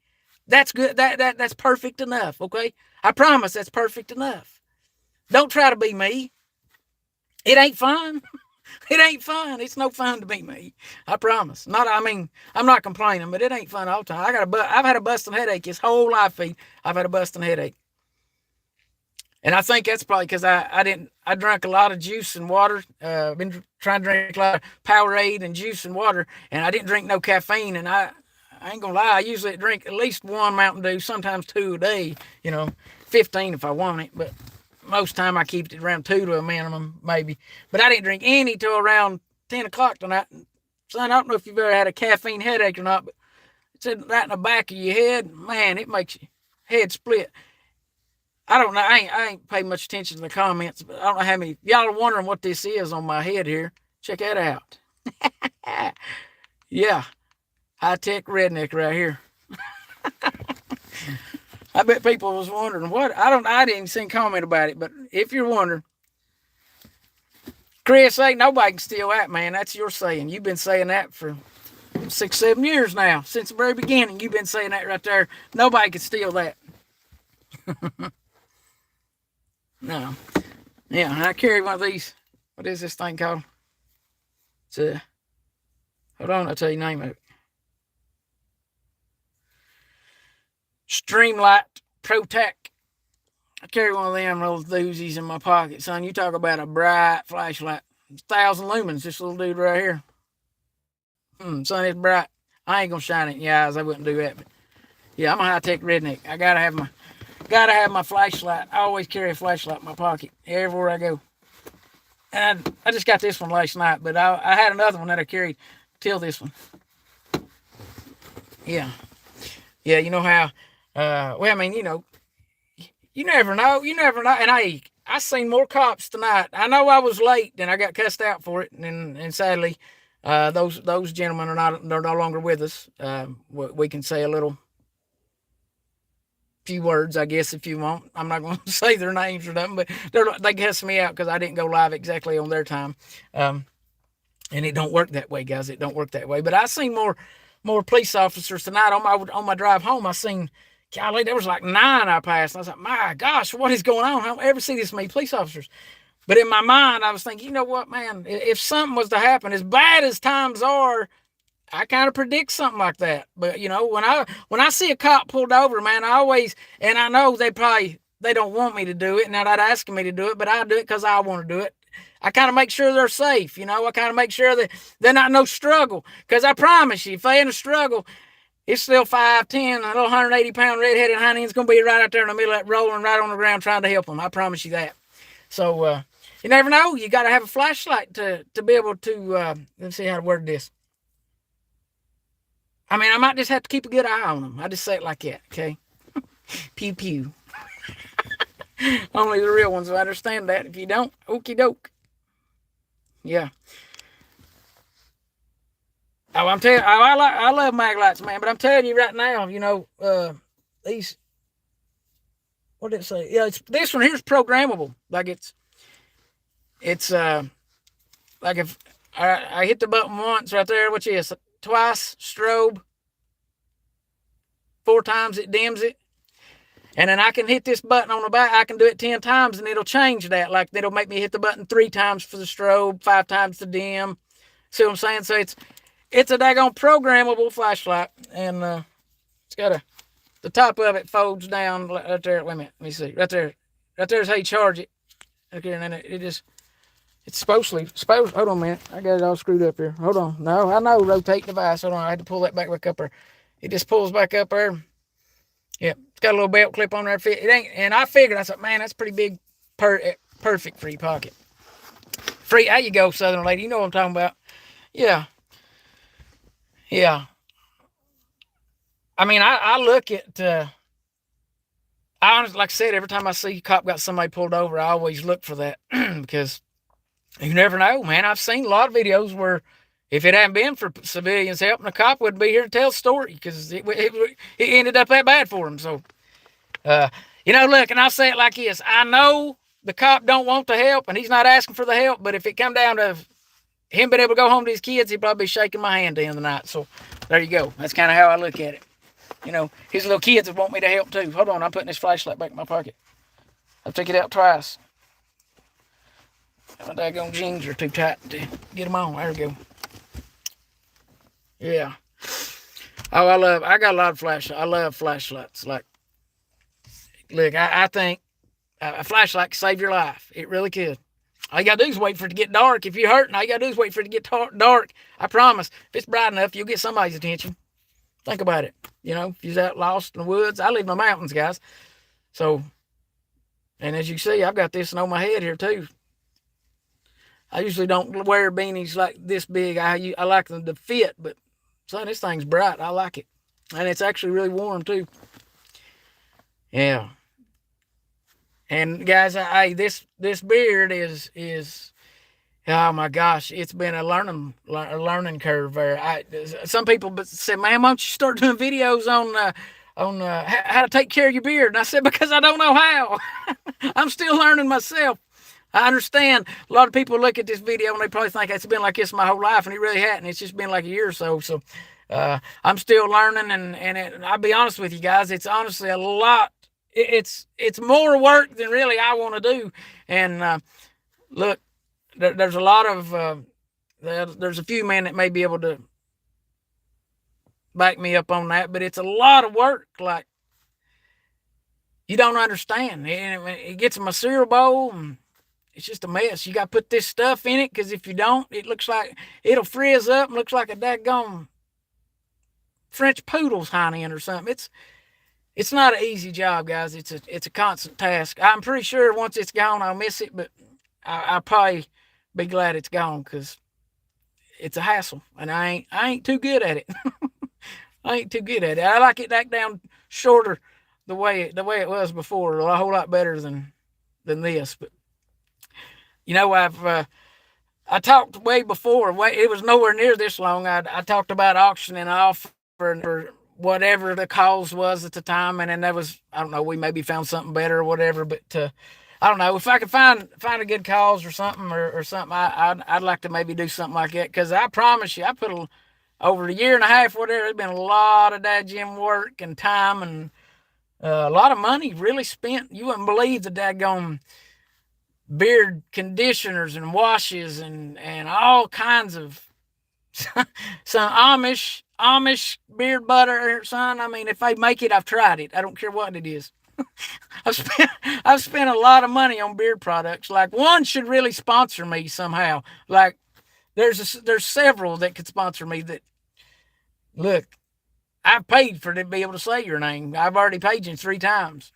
Speaker 1: That's good. That's perfect enough. Okay, I promise that's perfect enough. Don't try to be me. It ain't fun. It ain't fun. It's no fun to be me. I promise. I'm not complaining, but it ain't fun all the time. I've had a busting headache this whole life feed. I've had a busting headache. And I think that's probably because I drank a lot of juice and water. I've been trying to drink a lot of Powerade and juice and water, and I didn't drink no caffeine. And I ain't gonna lie, I usually drink at least one Mountain Dew, sometimes two a day, 15 if I want it. But most time I keep it around 2 to a minimum, maybe. But I didn't drink any till around 10 o'clock tonight. Son, I don't know if you've ever had a caffeine headache or not, but it's right in the back of your head. Man, it makes your head split. I don't know. I ain't paid much attention to the comments, but I don't know how many. Y'all are wondering what this is on my head here. Check that out. Yeah. High-tech redneck right here. I bet people was wondering what I didn't see a comment about it, but if you're wondering, Chris, ain't nobody can steal that, man. That's your saying. You've been saying that for 6, 7 years now, since the very beginning. You've been saying that right there. Nobody can steal that. No. Yeah, I carry one of these. What is this thing called? It's a. Hold on, I'll tell you the name of it. Streamlight Protect. I carry one of them little doozies in my pocket, son. You talk about a bright flashlight. 1,000 lumens, this little dude right here. Son, it's bright. I ain't gonna shine it in your eyes. I wouldn't do that. But yeah, I'm a high-tech redneck. I gotta have my flashlight. I always carry a flashlight in my pocket everywhere I go. And I just got this one last night, but I had another one that I carried till this one. Yeah, yeah. You know how? Well, I mean, you never know. You never know. And I seen more cops tonight. I know I was late and I got cussed out for it. And sadly, those gentlemen they're no longer with us. We can say a little few words, I guess, if you want. I'm not going to say their names or nothing, but they cussed me out because I didn't go live exactly on their time. And it don't work that way, guys. It don't work that way. But I seen more police officers tonight on my drive home. I seen, golly, there was like 9 I passed. And I was like, my gosh, what is going on? I don't ever see this many police officers. But in my mind, I was thinking, you know what, man? If something was to happen, as bad as times are, I kind of predict something like that. But when I see a cop pulled over, man, and I know they don't want me to do it, and they're not asking me to do it, but I do it because I want to do it. I kind of make sure they're safe, I kind of make sure that they're not no struggle. Because I promise you, if they in a struggle, it's still 5'10", a little 180-pound redheaded honey. It's going to be right out there in the middle of that rolling right on the ground trying to help them. I promise you that. So you never know. You got to have a flashlight to be able to, let's see how to word this. I mean, I might just have to keep a good eye on them. I just say it like that, okay? Pew pew. Only the real ones will understand that. If you don't, okie doke. Yeah. Oh, I'm telling you, I love mag lights, man. But I'm telling you right now, these. What did it say? Yeah, this one here's programmable. Like it's like if I hit the button once right there, which is twice strobe, 4 times it dims it, and then I can hit this button on the back. I can do it 10 times, and it'll change that. Like it'll make me hit the button 3 times for the strobe, 5 times to dim. See what I'm saying? So it's a daggone programmable flashlight, and it's got the top of it folds down right there. Wait a minute, let me see. Right there's how you charge it. Okay, and then it's supposed. Hold on a minute. I got it all screwed up here. Hold on. No, I know rotate device. Hold on. I had to pull that back up there. It just pulls back up there. Yep. It's got a little belt clip on there. It ain't. And I figured. I thought, man, that's pretty big. Perfect for your pocket. Free. There you go, Southern lady. You know what I'm talking about. Yeah. Yeah. I mean, I look at. I honestly, like I said, every time I see a cop got somebody pulled over, I always look for that because you never know, man. I've seen a lot of videos where if it hadn't been for civilians helping, the cop wouldn't be here to tell the story because it ended up that bad for him. So, look, and I'll say it like this. I know the cop don't want the help, and he's not asking for the help, but if it come down to him being able to go home to his kids, he'd probably be shaking my hand at the end of the night. So, there you go. That's kind of how I look at it. His little kids would want me to help too. Hold on, I'm putting this flashlight back in my pocket. I've taken it out twice. My daggone jeans are too tight to get them on. There we go. Yeah. Oh, I got a lot of flashlights. I love flashlights. Like, look, I think a flashlight can save your life. It really could. All you got to do is wait for it to get dark. If you're hurting, all you got to do is wait for it to get dark. I promise, if it's bright enough, you'll get somebody's attention. Think about it. If you're out lost in the woods, I live in the mountains, guys. So, and as you see, I've got this on my head here too. I usually don't wear beanies like this big. I like them to fit, but son, this thing's bright. I like it. And it's actually really warm too. Yeah. And guys, this beard is oh my gosh, it's been a learning curve there. Some people said, man, why don't you start doing videos on how to take care of your beard. And I said, because I don't know how. I'm still learning myself. I understand a lot of people look at this video and they probably think it's been like this my whole life, and it really hadn't. It's just been like a year or so. So I'm still learning, and I'll be honest with you guys, it's honestly a lot. It's more work than really I want to do. And look, there's a lot of there's a few men that may be able to back me up on that, but it's a lot of work. Like, you don't understand. It gets in my cereal bowl, and it's just a mess. You got to put this stuff in it, because if you don't, it looks like it'll frizz up and looks like a daggone French poodle's hind end or something. It's not an easy job, guys. It's a constant task. I'm pretty sure once it's gone, I'll miss it, but I'll probably be glad it's gone, because it's a hassle, and I ain't too good at it. I ain't too good at it. I like it back down shorter, the way it was before, a whole lot better than this. But I talked way before. It was nowhere near this long. I talked about auctioning off for whatever the cause was at the time, and then that was, I don't know, we maybe found something better or whatever. But I don't know if I could find a good cause or something or something. I'd like to maybe do something like that, because I promise you, I put over a year and a half, whatever. It's been a lot of that gym work and time, and a lot of money really spent. You wouldn't believe the daggone beard conditioners and washes and all kinds of some Amish beard butter, son. I mean, if they make it, I've tried it. I don't care what it is. I've spent a lot of money on beard products. Like, one should really sponsor me somehow. Like, there's several that could sponsor me. That, look, I've paid for to be able to say your name. I've already paid you 3 times.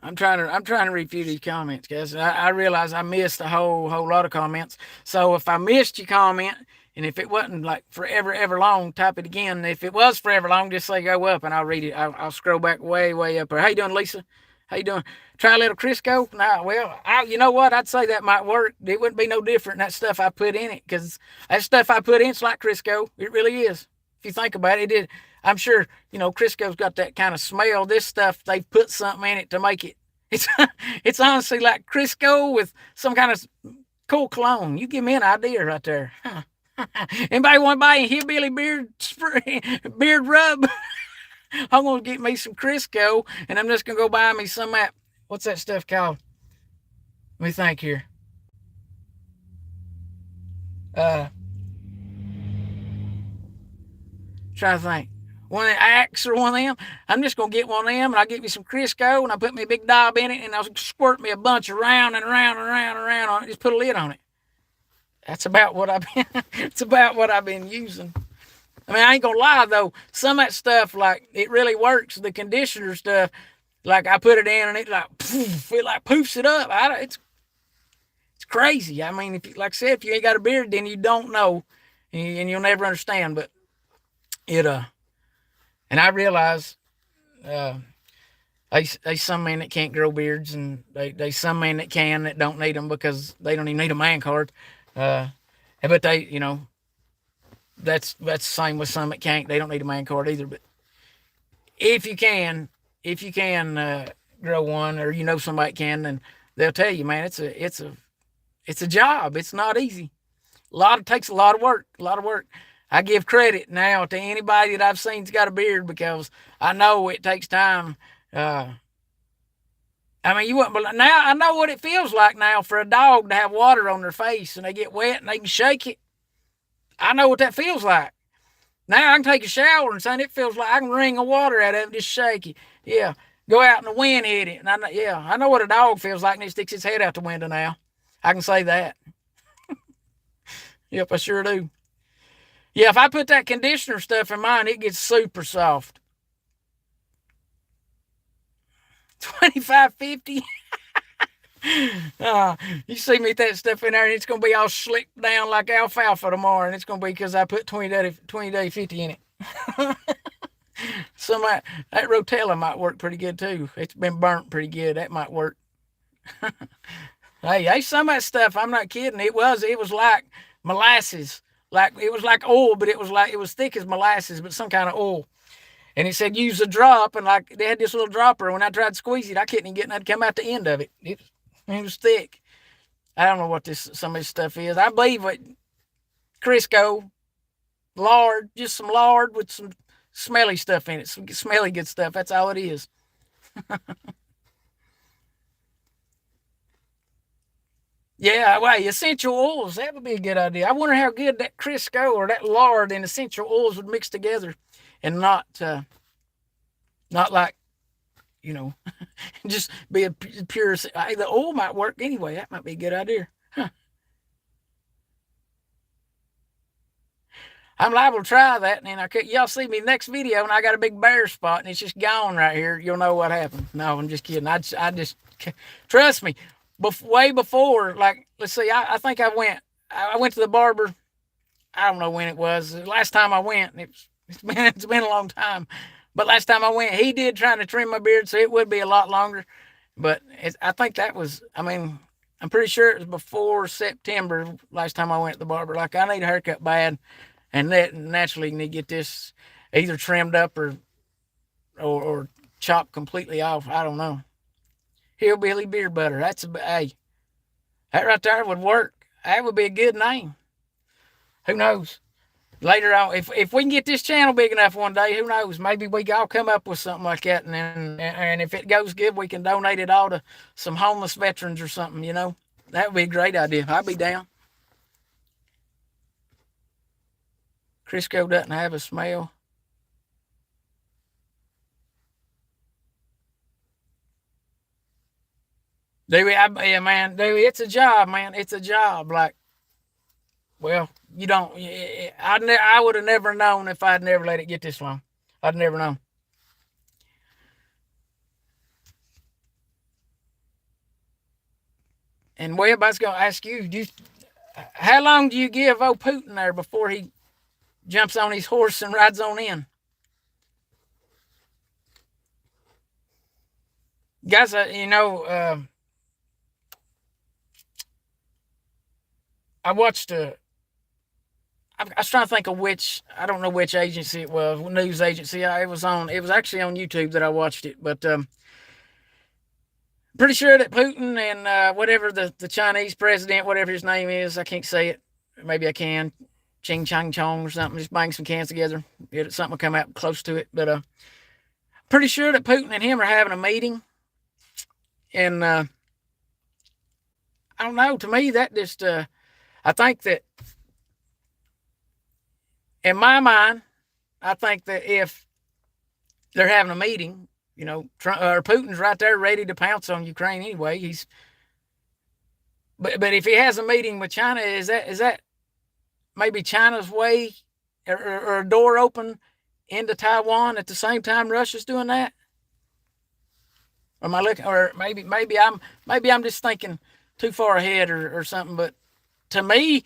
Speaker 1: I'm trying to read a few of these comments, guys. I realize I missed a whole lot of comments. So if I missed your comment, and if it wasn't like forever ever long, type it again. If it was forever long, just say go up and I'll read it. I'll scroll back way up there. How you doing, Lisa? How you doing? Try a little Crisco? Nah, well, you know what? I'd say that might work. It wouldn't be no different than that stuff I put in it, because that stuff I put in, it's like Crisco. It really is. If you think about it, it did. I'm sure, Crisco's got that kind of smell. This stuff, they put something in it to make it. It's it's honestly like Crisco with some kind of cool cologne. You give me an idea right there. Huh. Anybody want to buy a hillbilly beard spray, beard rub? I'm gonna get me some Crisco, and I'm just gonna go buy me some that. What's that stuff called? Let me think here. Uh, Trying to think. One of the Axe or one of them. I'm just gonna get one of them, and I'll get me some Crisco, and I'll put me a big daub in it, and I'll squirt me a bunch around and around and around and around on it. Just put a lid on it. That's about what I've been. It's about what I've been using. I mean, I ain't gonna lie though. Some of that stuff, like, it really works. The conditioner stuff, like, I put it in and it like poof, it like poofs it up. It's crazy. I mean, if you, like I said, if you ain't got a beard, then you don't know, and you'll never understand. But it and I realize they some men that can't grow beards, and they some men that can, that don't need them because they don't even need a man card. But they, that's the same with some that can't. They don't need a man card either. But if you can, grow one, or somebody can, then they'll tell you, man, it's a job. It's not easy. Takes a lot of work. A lot of work. I give credit now to anybody that I've seen's got a beard, because I know it takes time. I mean, you wouldn't believe. Now I know what it feels like now for a dog to have water on their face and they get wet and they can shake it. I know what that feels like. Now I can take a shower and son, it feels like I can wring the water out of it and just shake it. Yeah, go out and the wind hit it. And I know what a dog feels like, and it sticks its head out the window now. I can say that. Yep, I sure do. Yeah, if I put that conditioner stuff in mine, it gets super soft. 25.50. You see me with that stuff in there, and it's gonna be all slicked down like alfalfa tomorrow, and it's gonna be because I put 20 day 50 in it. Some that Rotella might work pretty good too. It's been burnt pretty good. That might work. Hey, some of that stuff, I'm not kidding. It was like molasses. Like it was like oil, but it was thick as molasses, but some kind of oil. And it said use a drop, and like they had this little dropper. When I tried to squeeze it, I couldn't even get nothing to come out the end of it. It was thick. I don't know what some of this stuff is. I believe it Crisco, lard, just some lard with some smelly stuff in it, some smelly good stuff. That's all it is. Yeah, well, essential oils, that would be a good idea. I wonder how good that Crisco or that lard and essential oils would mix together and not like, you know, just be a pure. Hey, the oil might work anyway. That might be a good idea. Huh. I'm liable to try that, and then y'all see me next video, and I got a big bare spot, and it's just gone right here. You'll know what happened. No, I'm just kidding. I just trust me. Way before, like, let's see, I think I went to the barber. I don't know when it was. The last time I went, it's been a long time. But last time I went, he did trying to trim my beard, so it would be a lot longer. But I think that was. I mean, I'm pretty sure it was before September last time I went to the barber. Like, I need a haircut bad, and that naturally need to get this either trimmed up or chopped completely off. I don't know. Hillbilly beard butter. Hey, that right there would work. That would be a good name. Who knows? Later on, if we can get this channel big enough one day, who knows? Maybe we all come up with something like that, and if it goes good, we can donate it all to some homeless veterans or something. That would be a great idea. I'd be down. Crisco doesn't have a smell. Yeah, man, it's a job, man. It's a job. Like, well, you don't. I would have never known if I'd never let it get this long. I'd never known. And Webb, I was going to ask you, how long do you give old Putin there before he jumps on his horse and rides on in? Guys, I watched I was trying to think of which. I don't know which agency it was, news agency. It was on. It was actually on YouTube that I watched it, but pretty sure that Putin and whatever the Chinese president, whatever his name is, I can't say it. Maybe I can. Ching Chang Chong or something. Just bang some cans together. Something will come out close to it. But pretty sure that Putin and him are having a meeting. And I don't know. To me, that just I think that in my mind, I think that if they're having a meeting, Trump, or Putin's right there ready to pounce on Ukraine anyway. But if he has a meeting with China, is that maybe China's way or a door open into Taiwan at the same time Russia's doing that? Or am I looking? Or maybe I'm just thinking too far ahead or something. But to me,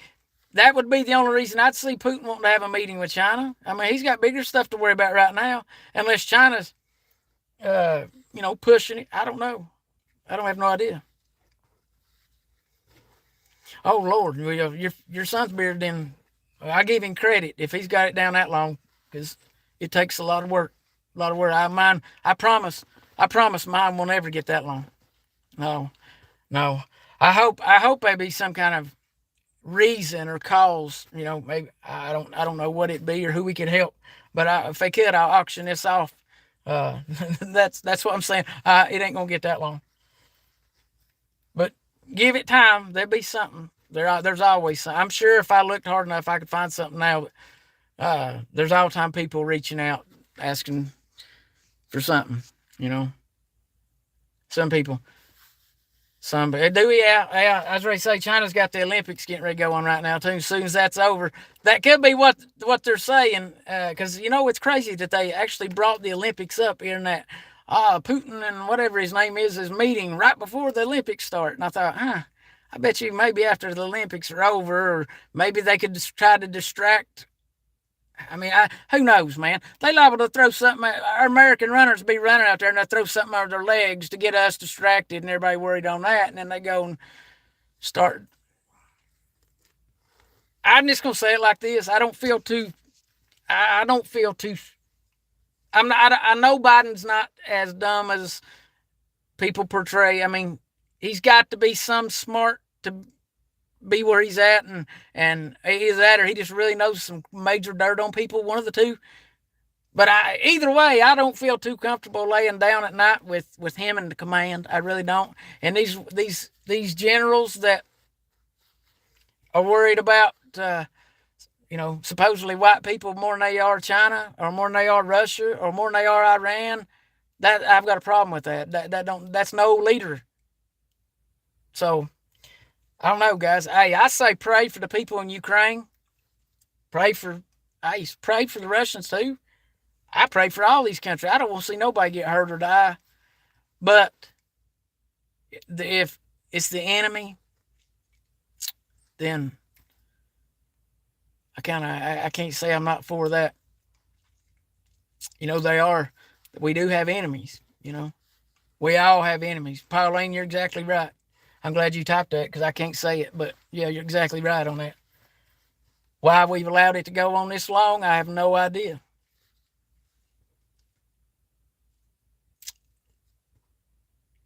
Speaker 1: that would be the only reason I'd see Putin wanting to have a meeting with China. I mean, he's got bigger stuff to worry about right now, unless China's, pushing it. I don't know. I don't have no idea. Oh Lord, your son's beard. Then I give him credit if he's got it down that long, because it takes a lot of work. A lot of work. Mine. I promise. I promise. Mine will never get that long. No, no. I hope there be some kind of reason or cause. Maybe I don't know what it be or who we could help. But if they could, I'll auction this off. That's what I'm saying. It ain't gonna get that long. But give it time. There'll be something. There's always something. I'm sure if I looked hard enough, I could find something now. There's all the time people reaching out asking for something. You know, some people. Do we? Yeah. I was ready to say China's got the Olympics getting ready to go on right now too. As soon as that's over, that could be what they're saying. Because it's crazy that they actually brought the Olympics up here in that Putin and whatever his name is meeting right before the Olympics start. And I thought, I bet you maybe after the Olympics are over, or maybe they could just try to distract I mean, who knows, man? They liable to throw something. Our American runners be running out there and they throw something over their legs to get us distracted and everybody worried on that, and then they go and start. I'm just gonna say it like this: I don't feel too. I don't feel too. I'm not. I know Biden's not as dumb as people portray. I mean, he's got to be some smart to be where he's at, and he's at, or he just really knows some major dirt on people. One of the two. But either way, I don't feel too comfortable laying down at night with him in the command. I really don't. And these generals that are worried about, supposedly white people more than they are China, or more than they are Russia, or more than they are Iran. That I've got a problem with that. That's no leader. So I don't know, guys. Hey, I say pray for the people in Ukraine. Pray for the Russians too. I pray for all these countries. I don't want to see nobody get hurt or die. But if it's the enemy, then I can't say I'm not for that. They are. We do have enemies. We all have enemies. Pauline, you're exactly right. I'm glad you typed that because I can't say it, but yeah, you're exactly right on that. Why we've allowed it to go on this long, I have no idea.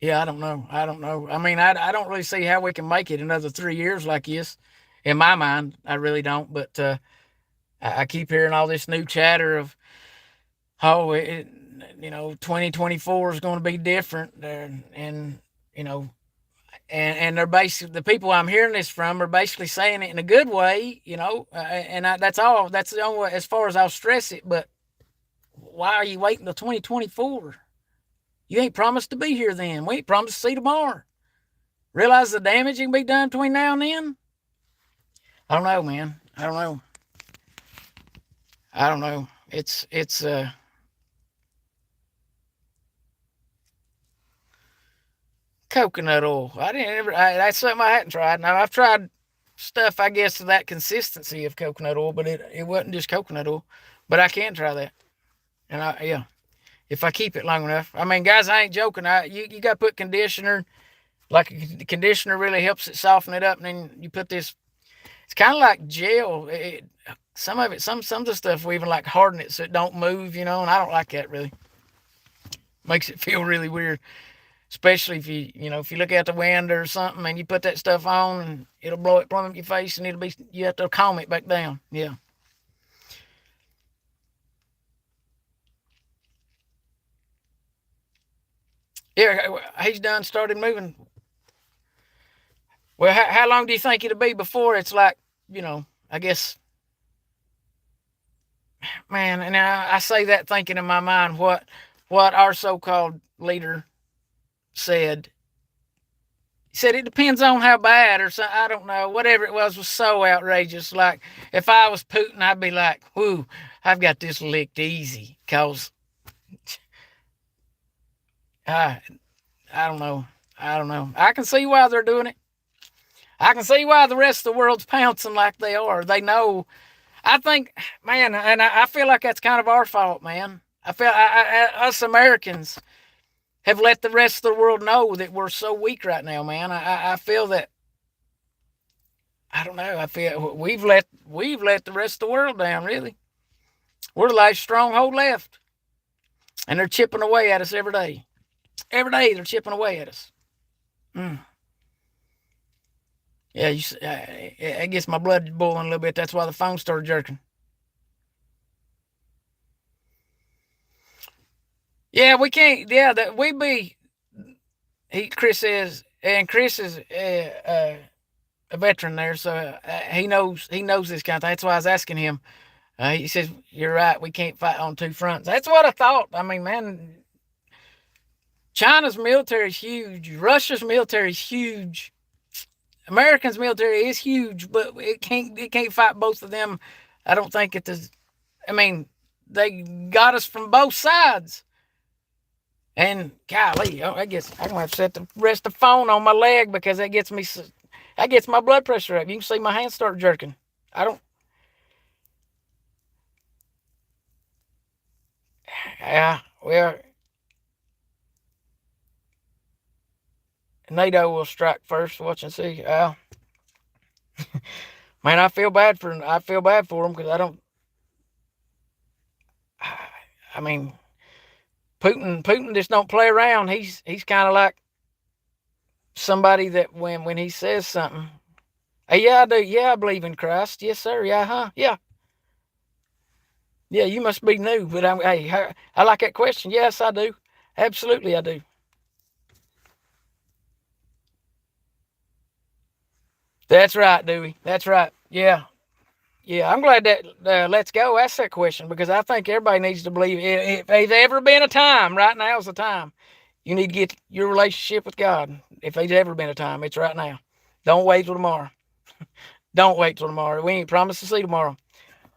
Speaker 1: Yeah, I don't know. I don't know. I mean, I don't really see how we can make it another 3 years like this. In my mind, I really don't. But I keep hearing all this new chatter of, oh, 2024 is going to be different, and you know, and they're basically the people I'm hearing this from are basically saying it in a good way, and that's all. That's the only way, as far as I'll stress it. But why are you waiting till 2024? You ain't promised to be here then. We ain't promised to see tomorrow. Realize the damage can be done between now and then? I don't know, man. I don't know. I don't know. It's coconut oil. That's something I hadn't tried. Now I've tried stuff I guess to that consistency of coconut oil, but it wasn't just coconut oil. But I can try that. And yeah, if I keep it long enough. I mean, guys, I ain't joking. You got to put conditioner. Like a conditioner really helps it soften it up, and then you put this. It's kind of like gel. Some of it, some of the stuff we even like harden it so it don't move, and I don't like that really. Makes it feel really weird, especially if you look out the window or something and you put that stuff on and it'll blow it plumb in your face and you have to calm it back down. Yeah. Yeah, he's done started moving. Well, how long do you think it'll be before it's like, I guess, man, and I say that thinking in my mind what our so-called leader said. He said it depends on how bad or something. I don't know. Whatever it was so outrageous. Like, if I was Putin, I'd be like, whoo, I've got this licked easy. Because, I don't know. I don't know. I can see why they're doing it. I can see why the rest of the world's pouncing like they are. They know. I think, man, and I feel like that's kind of our fault, man. I feel us Americans have let the rest of the world know that we're so weak right now, man. I feel that. I don't know. I feel we've let the rest of the world down. Really, we're the last stronghold left, and they're chipping away at us every day. Every day they're chipping away at us. Mm. Yeah, I guess my blood is boiling a little bit. That's why the phone started jerking. Yeah, we can't. Yeah, that we be. Chris says, and Chris is a veteran there, so he knows this kind of thing. That's why I was asking him. He says, "You're right. We can't fight on two fronts." That's what I thought. I mean, man, China's military is huge. Russia's military is huge. Americans' military is huge, but it can't fight both of them. I don't think it does. I mean, they got us from both sides. And golly, I guess I'm gonna have to set the rest of the phone on my leg because that gets my blood pressure up. You can see my hands start jerking. I don't. Yeah, well, NATO will strike first. Watch and see. Man, I feel bad for them because I don't. I mean, Putin just don't play around. He's kind of like somebody that when he says something, hey, yeah, I do. Yeah, I believe in Christ. Yes, sir. Yeah, huh? Yeah, yeah. You must be new, but I'm. Hey, I like that question. Yes, I do. Absolutely, I do. That's right, Dewey. That's right. Yeah, yeah. I'm glad that Let's Go asked that question because I think everybody needs to believe. If there's ever been a time, right now is the time. You need to get your relationship with God. If there's ever been a time, it's right now. Don't wait till tomorrow. Don't wait till tomorrow. We ain't promised to see tomorrow.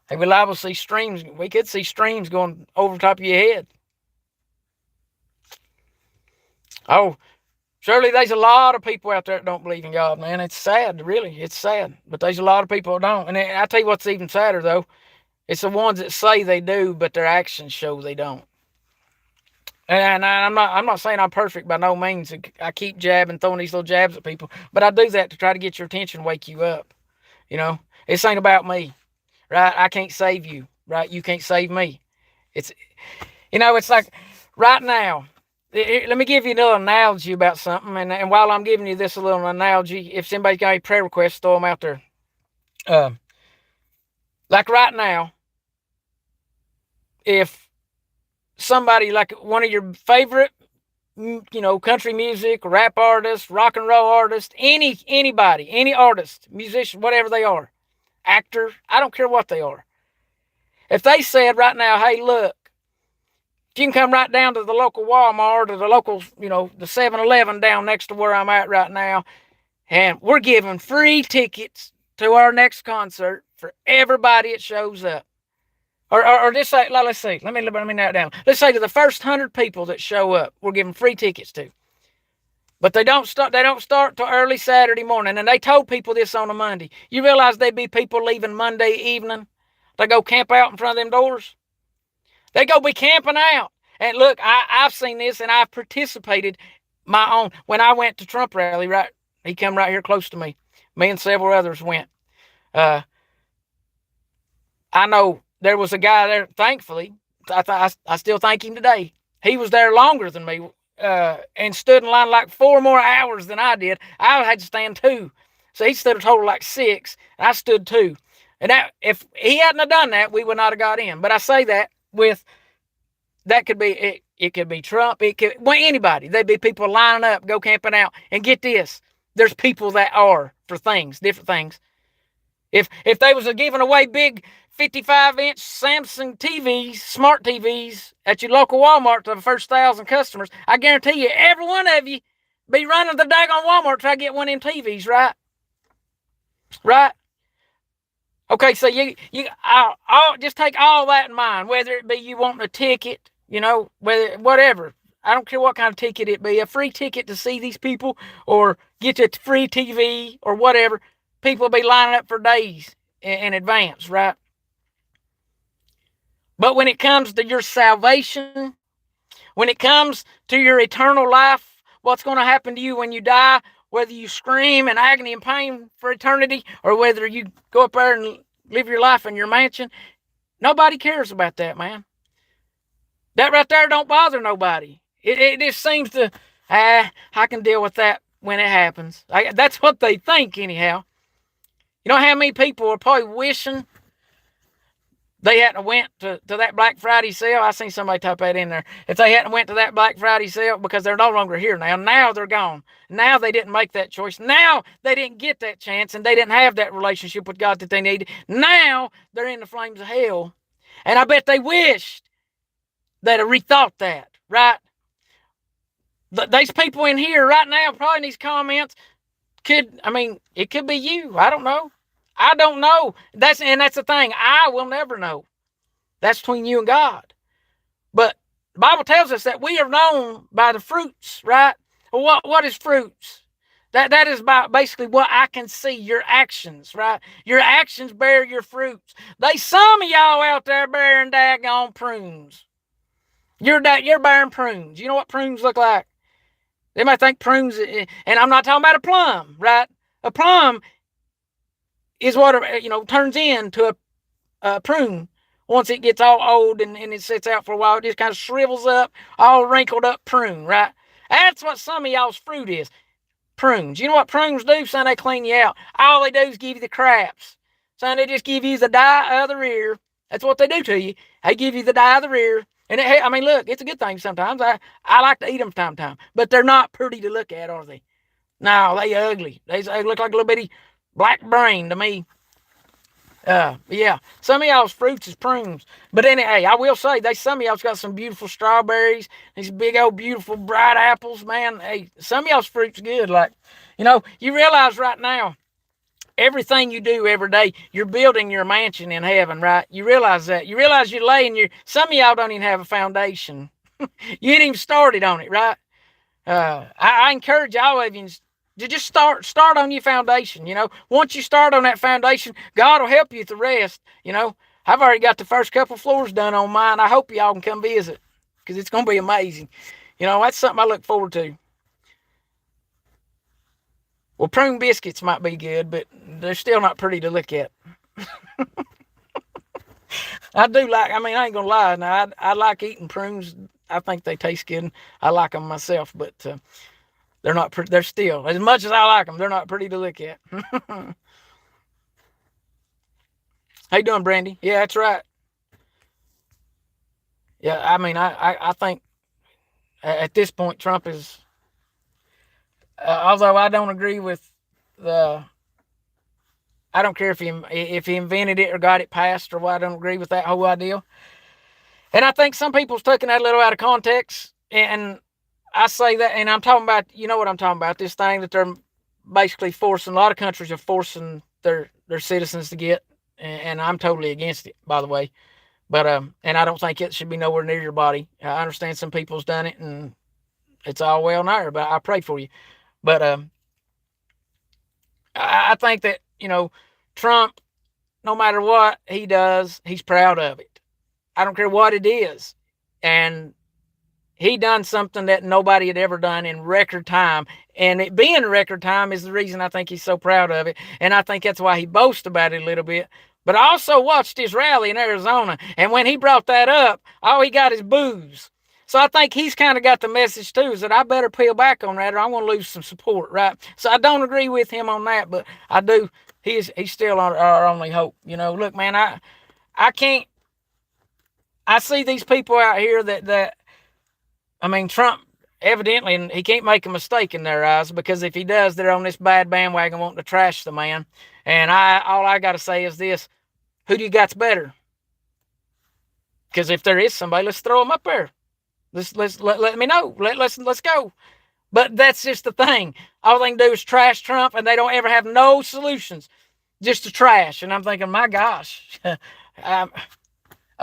Speaker 1: Hey, we're liable to see streams. We could see streams going over the top of your head. Oh, surely there's a lot of people out there that don't believe in God, man. It's sad, really. It's sad. But there's a lot of people that don't. And I tell you what's even sadder, though. It's the ones that say they do, but their actions show they don't. And I'm not saying I'm perfect by no means. I keep jabbing, throwing these little jabs at people, but I do that to try to get your attention, wake you up. You know, this ain't about me, right? I can't save you, right? You can't save me. It's it's like right now. Let me give you a little analogy about something, and while I'm giving you this a little analogy, if somebody's got any prayer requests, throw them out there. Uh, like right now, if somebody like one of your favorite country music, rap artist, rock and roll artist, anybody, any artist, musician, whatever they are, actor, I don't care what they are. If they said right now, hey, look, you can come right down to the local Walmart or the local, the 7-Eleven down next to where I'm at right now, and we're giving free tickets to our next concert for everybody that shows up. Or just say, let's see, let me narrow it down. Let's say to the first 100 people that show up, we're giving free tickets to. But they don't start. They don't start till early Saturday morning, and they told people this on a Monday. You realize there'd be people leaving Monday evening to go camp out in front of them doors. They go be camping out. And look, I've seen this, and I've participated my own. When I went to Trump rally, right, he come right here close to me. Me and several others went. Uh, I know there was a guy there. Thankfully, I still thank him today. He was there longer than me, and stood in line like 4 more hours than I did. I had to stand 2, so he stood a total like 6, and I stood 2. And that, if he hadn't have done that, we would not have got in. But I say that with that could be it. It could be Trump. It could anybody. There'd be people lining up, go camping out, and get this. There's people that are for things, different things. If they was giving away big 55-inch Samsung TVs, smart TVs at your local Walmart to the first 1,000 customers, I guarantee you, every one of you be running the daggone Walmart to try to get one of them TVs, right? Right? Okay, so I'll just take all that in mind, whether it be you wanting a ticket, whatever. I don't care what kind of ticket it be, a free ticket to see these people or get you a free TV or whatever. People will be lining up for days in advance, right? But when it comes to your salvation, when it comes to your eternal life, what's going to happen to you when you die, whether you scream in agony and pain for eternity or whether you go up there and live your life in your mansion, nobody cares about that, man. That right there don't bother nobody. It just seems to, I can deal with that when it happens. That's what they think, anyhow. You know how many people are probably wishing they hadn't went to that Black Friday sale? I seen somebody type that in there. If they hadn't went to that Black Friday sale, because they're no longer here now. Now they're gone. Now they didn't make that choice. Now they didn't get that chance, and they didn't have that relationship with God that they needed. Now they're in the flames of hell. And I bet they wished they'd have rethought that, right? These people in here right now, probably in these comments, it could be you. I don't know. I don't know. That's the thing. I will never know. That's between you and God. But the Bible tells us that we are known by the fruits, right? Well, what is fruits? That is by basically what I can see, your actions, right? Your actions bear your fruits. Some of y'all out there bearing daggone prunes. You're bearing prunes. You know what prunes look like? They might think prunes, and I'm not talking about a plum, right? A plum is what turns into a prune. Once it gets all old and it sits out for a while, it just kind of shrivels up, all wrinkled up prune, right? That's what some of y'all's fruit is. Prunes. You know what prunes do, son? They clean you out. All they do is give you the craps. Son, they just give you the dye of the rear. That's what they do to you. They give you the dye of the rear. And I mean, look, it's a good thing sometimes. I like to eat them from time to time. But they're not pretty to look at, are they? No, they ugly. They look like a little bitty black brain to me. Yeah. Some of y'all's fruits is prunes. But anyway, I will say, some of y'all's got some beautiful strawberries, these big old beautiful bright apples, man. Hey, some of y'all's fruit's good. Like, you realize right now, everything you do every day, you're building your mansion in heaven, right? You realize that. You realize you're laying some of y'all don't even have a foundation. You ain't even started on it, right? I encourage all of you to just start on your foundation. Once you start on that foundation, God will help you with the rest. I've already got the first couple floors done on mine. I hope y'all can come visit because it's going to be amazing. That's something I look forward to. Well, prune biscuits might be good, but they're still not pretty to look at. I do like. I mean, I ain't gonna lie. Now, I like eating prunes. I think they taste good. I like them myself, but they're not. They're still, as much as I like them, they're not pretty to look at. How you doing, Brandy? Yeah, that's right. Yeah, I mean, I think at this point Trump is. Although I don't agree with the. I don't care if he invented it or got it passed or what. I don't agree with that whole idea. And I think some people's taking that a little out of context. And I say that, and I'm talking about, what I'm talking about, this thing that they're basically forcing, a lot of countries are forcing their citizens to get, and I'm totally against it, by the way. But, and I don't think it should be nowhere near your body. I understand some people's done it, and it's all well there, but I pray for you. But, I think that, Trump, no matter what he does, he's proud of it. I don't care what it is. And he done something that nobody had ever done in record time. And it being record time is the reason I think he's so proud of it. And I think that's why he boasts about it a little bit. But I also watched his rally in Arizona. And when he brought that up, all he got is boos. So I think he's kind of got the message too, is that I better peel back on that or I'm going to lose some support, right? So I don't agree with him on that, but I do. He's still our only hope. Look, man, I can't. I see these people out here that I mean, Trump, evidently, he can't make a mistake in their eyes, because if he does, they're on this bad bandwagon wanting to trash the man. And all I got to say is this: who do you got's better? Because if there is somebody, let's throw him up there. Let me know. Let's go. But that's just the thing. All they can do is trash Trump, and they don't ever have no solutions, just to trash. And I'm thinking, my gosh. I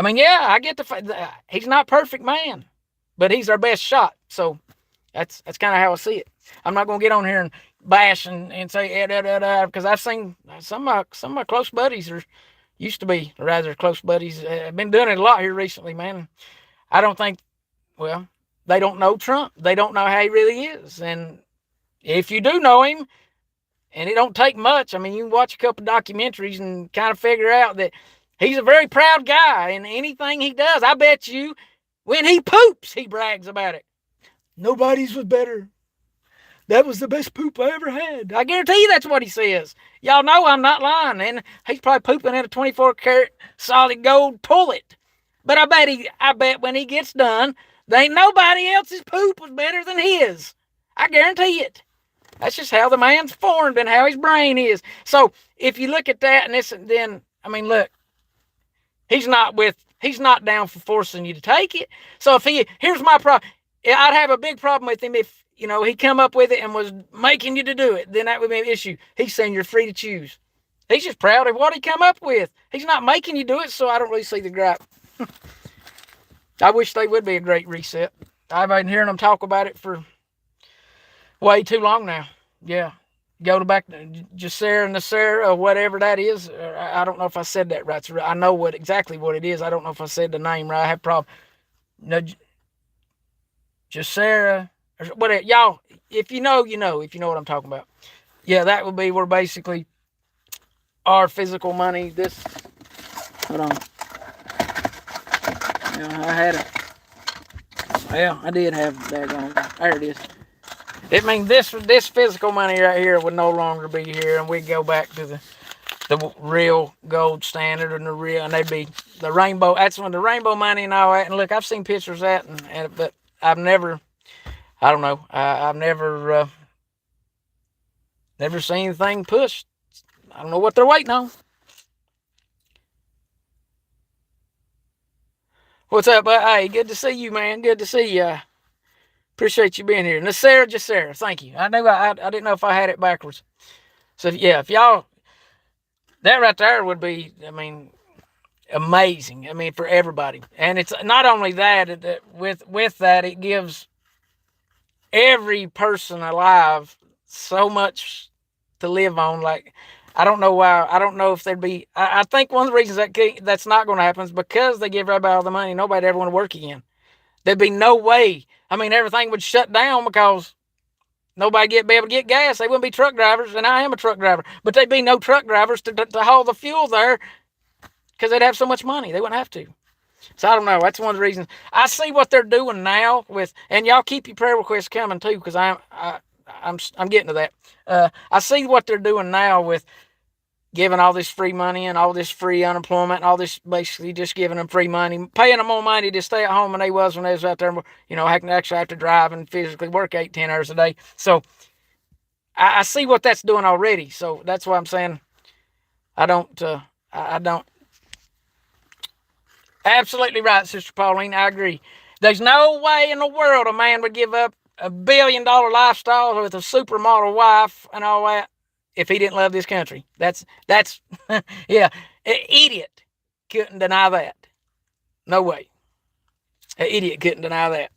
Speaker 1: mean, yeah, I get he's not a perfect man, but he's our best shot. So that's kind of how I see it. I'm not going to get on here and bash and say because I've seen some of my close buddies used to be rather close buddies. I've been doing it a lot here recently, man. I don't think, well, they don't know Trump. They don't know how he really is. And if you do know him, and it don't take much, I mean, you can watch a couple documentaries and kind of figure out that he's a very proud guy, and anything he does, I bet you, when he poops, he brags about it. Nobody's was better. That was the best poop I ever had. I guarantee you that's what he says. Y'all know I'm not lying, and he's probably pooping in a 24-karat solid gold toilet. But I bet when he gets done, there ain't nobody else's poop was better than his. I guarantee it. That's just how the man's formed and how his brain is. So if you look at that and then I mean, look, he's not down for forcing you to take it. So here's my problem. I'd have a big problem with him if, he come up with it and was making you to do it. Then that would be an issue. He's saying you're free to choose. He's just proud of what he come up with. He's not making you do it, so I don't really see the gripe. I wish they would be a great reset. I've been hearing them talk about it for way too long now. Yeah. Go to back to Jacer and Nasser or whatever that is. I don't know if I said that right. I know exactly what it is. I don't know if I said the name right. I have problem. No, Just Sarah, or what y'all? If you know, you know. If you know what I'm talking about, yeah, that would be where basically our physical money. This, hold on, yeah, I had it. Yeah, I did have that on. There it is. It means this physical money right here would no longer be here, and we go back to the real gold standard and the real, and they'd be the rainbow. That's when the rainbow money and all that. And look, I've seen pictures of that, but I've never, I don't know, I've never seen anything pushed. I don't know what they're waiting on. What's up, but hey, good to see you, man. Good to see you. Appreciate you being here. And this Sarah, just Sarah. Thank you. I knew I didn't know if I had it backwards. So yeah, if y'all, that right there would be, I mean, amazing. I mean, for everybody. And it's not only that, with that, it gives every person alive so much to live on. Like, I don't know why. I don't know if there'd be. I think one of the reasons that's not going to happen is because they give everybody all the money. Nobody ever want to work again. There'd be no way. I mean, everything would shut down because nobody be able to get gas. They wouldn't be truck drivers, and I am a truck driver. But there'd be no truck drivers to haul the fuel there because they'd have so much money. They wouldn't have to. So I don't know. That's one of the reasons. I see what they're doing now with, and y'all keep your prayer requests coming too, because I'm getting to that. I see what they're doing now with giving all this free money and all this free unemployment and all this, basically just giving them free money, paying them more money to stay at home than they was when they was out there, actually have to drive and physically work 8-10 hours a day. So I see what that's doing already. So that's why I'm saying I don't. Absolutely right, Sister Pauline. I agree. There's no way in the world a man would give up $1 billion lifestyle with a supermodel wife and all that if he didn't love this country. That's yeah. An idiot couldn't deny that. No way. An idiot couldn't deny that.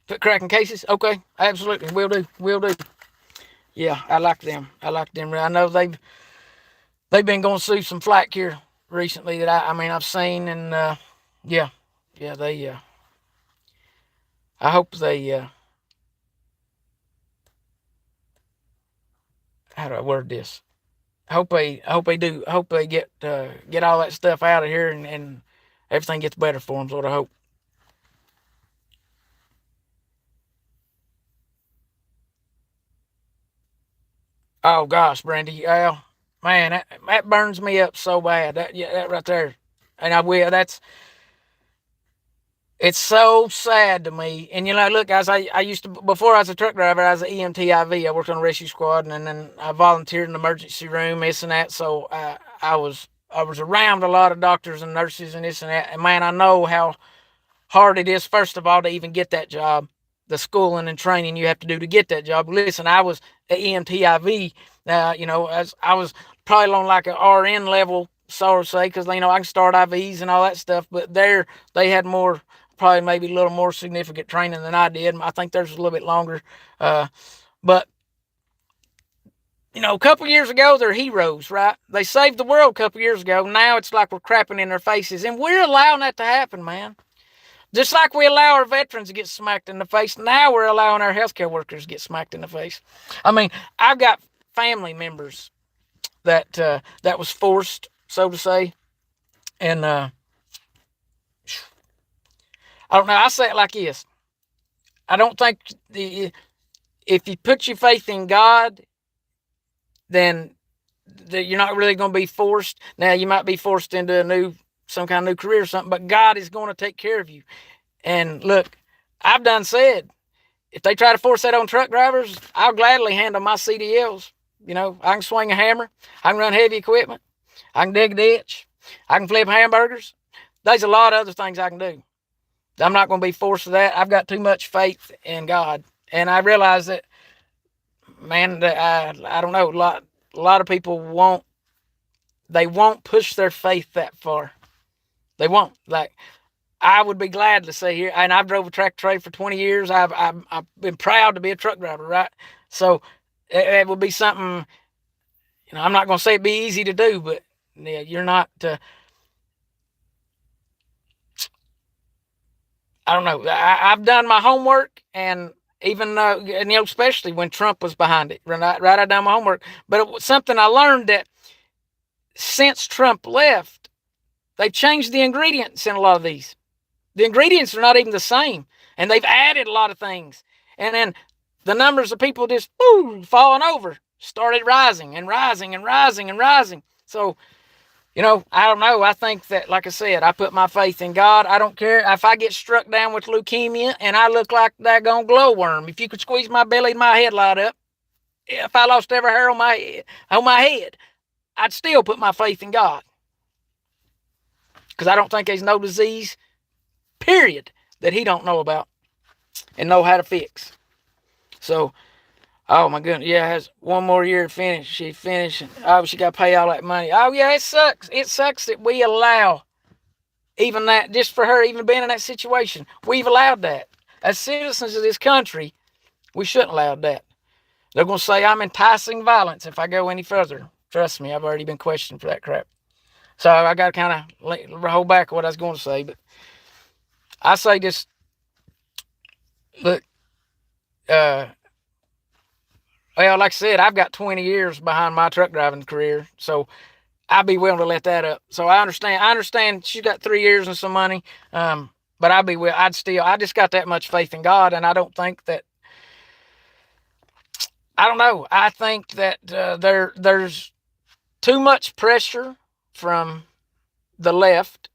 Speaker 1: Foot cracking cases? Okay, absolutely. Will do. Will do. Yeah, I like them. I like them. I know they've been going through some flack here recently that I mean I've seen, and yeah, yeah, they I hope they how do I word this? I hope they get all that stuff out of here, and everything gets better for them. Is what I hope. Oh gosh, Brandy, man, that burns me up so bad. That, yeah, that right there, and I will. It's so sad to me. And look, guys, I used to, before I was a truck driver, I was an EMTIV. I worked on a rescue squad, and then I volunteered in the emergency room, this and that. So I was around a lot of doctors and nurses and this and that. And man, I know how hard it is, first of all, to even get that job, the schooling and training you have to do to get that job. Listen, I was at EMTIV, as I was probably on like an RN level, so to say, because, I can start IVs and all that stuff, but they had more, probably maybe a little more significant training than I did. I think theirs was a little bit longer. But a couple years ago, they're heroes, right? They saved the world a couple years ago. Now it's like we're crapping in their faces, and we're allowing that to happen, man. Just like we allow our veterans to get smacked in the face, now we're allowing our healthcare workers to get smacked in the face. I mean, I've got family members that was forced, so to say, and I don't know. I say it like this: I don't think if you put your faith in God, then you're not really going to be forced. Now you might be forced into some kind of new career or something, but God is going to take care of you. And look, I've done said, if they try to force that on truck drivers, I'll gladly handle my CDLs. I can swing a hammer. I can run heavy equipment. I can dig a ditch. I can flip hamburgers. There's a lot of other things I can do. I'm not going to be forced to that. I've got too much faith in God. And I realize that, man, that I don't know, a lot of people won't push their faith that far. They won't. Like, I would be glad to say here, and I've drove a tractor trailer for 20 years. I've been proud to be a truck driver, right? So it would be something, I'm not going to say it'd be easy to do, but yeah, you're not, I don't know. I've done my homework, and even and, especially when Trump was behind it, right, I done my homework. But it was something I learned that since Trump left, they've changed the ingredients in a lot of these. The ingredients are not even the same, and they've added a lot of things. And then the numbers of people just falling over started rising and rising and rising and rising. So, I don't know. I think that, like I said, I put my faith in God. I don't care if I get struck down with leukemia and I look like that daggone glowworm. If you could squeeze my belly and my head light up, if I lost every hair on my head, I'd still put my faith in God. Because I don't think there's no disease, period, that he don't know about and know how to fix. So, oh my goodness, yeah, has one more year to finish. She finished. Oh, she got to pay all that money. Oh yeah, it sucks. It sucks that we allow even that, just for her even being in that situation. We've allowed that. As citizens of this country, we shouldn't allow that. They're going to say I'm enticing violence if I go any further. Trust me, I've already been questioned for that crap. So I got to kind of hold back what I was going to say. But I say this, look, well, like I said, I've got 20 years behind my truck driving career. So I'd be willing to let that up. So I understand she's got 3 years and some money. But I just got that much faith in God. And I don't think that, I don't know. I think that there's too much pressure from the left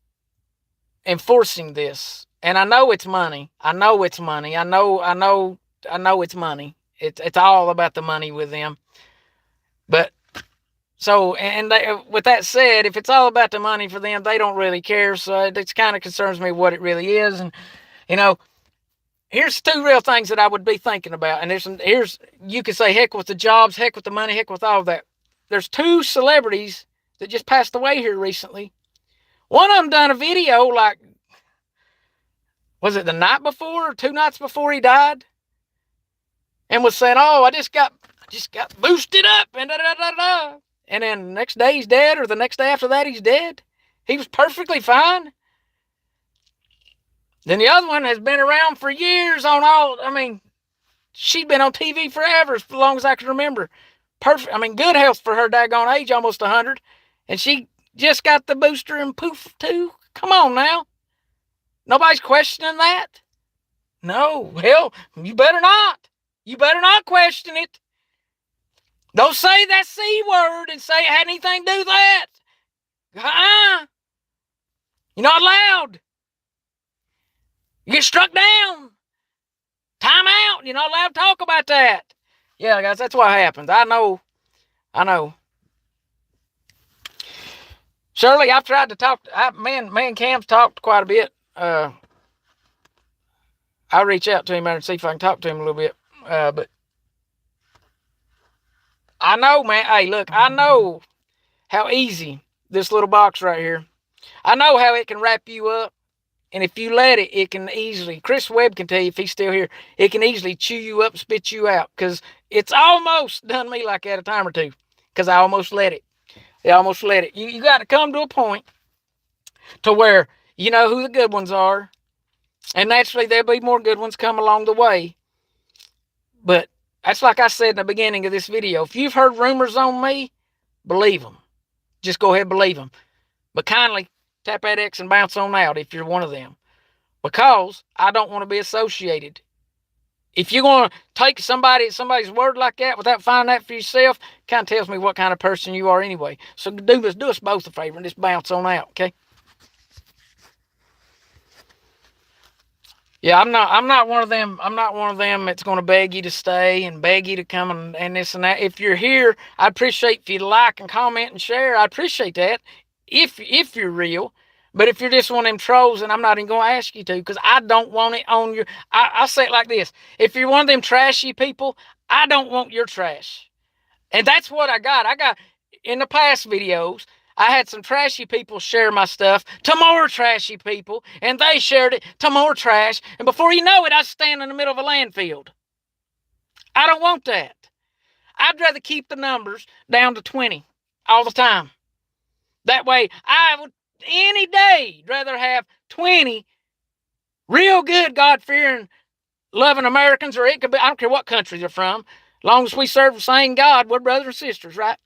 Speaker 1: enforcing this. And I know it's money. I know it's money. I know it's money. It's all about the money with them. But so, and with that said, if it's all about the money for them, they don't really care. So it kind of concerns me what it really is. And, here's two real things that I would be thinking about. And here's you could say, heck with the jobs, heck with the money, heck with all that. There's two celebrities that just passed away here recently. One of them done a video, like, was it the night before or 2 nights before he died? And was saying, oh, I just got boosted up and da da da da. And then the next day he's dead, or the next day after that he's dead. He was perfectly fine. Then the other one has been around for years she'd been on TV forever, as long as I can remember. Perfect, good health for her daggone age, almost 100. And she just got the booster and poof too. Come on now. Nobody's questioning that. No, hell, you better not. You better not question it. Don't say that C word and say it had anything to do with that. You're not allowed. You get struck down. Time out. You're not allowed to talk about that. Yeah, guys, that's what happens. I know. Shirley, I've tried to talk. Me and Cam's talked quite a bit. I'll reach out to him and see if I can talk to him a little bit. But I know, man. Hey, look, I know how easy this little box right here. I know how it can wrap you up. And if you let it, it can easily, Chris Webb can tell you if he's still here, it can easily chew you up, spit you out. Because it's almost done me like that a time or two. Because I almost let it. You got to come to a point to where you know who the good ones are. And naturally, there'll be more good ones come along the way. But that's like I said in the beginning of this video. If you've heard rumors on me, believe them. Just go ahead and believe them. But kindly tap that X and bounce on out if you're one of them. Because I don't want to be associated. If you're going to take somebody's word like that without finding that for yourself, kind of tells me what kind of person you are anyway. So do us both a favor and just bounce on out, okay? Yeah, I'm not one of them. I'm not one of them that's going to beg you to stay and beg you to come and this and that. If you're here, I appreciate if you like and comment and share. I appreciate that if you're real. But if you're just one of them trolls, and I'm not even going to ask you to, because I don't want it on your... I'll say it like this. If you're one of them trashy people, I don't want your trash. And that's what I got. In the past videos, I had some trashy people share my stuff to more trashy people, and they shared it to more trash. And before you know it, I stand in the middle of a landfill. I don't want that. I'd rather keep the numbers down to 20 all the time. That way, I would any day rather have 20 Real good, God fearing, loving Americans, or it could be, I don't care what country they're from, as long as we serve the same God, we're brothers and sisters, right?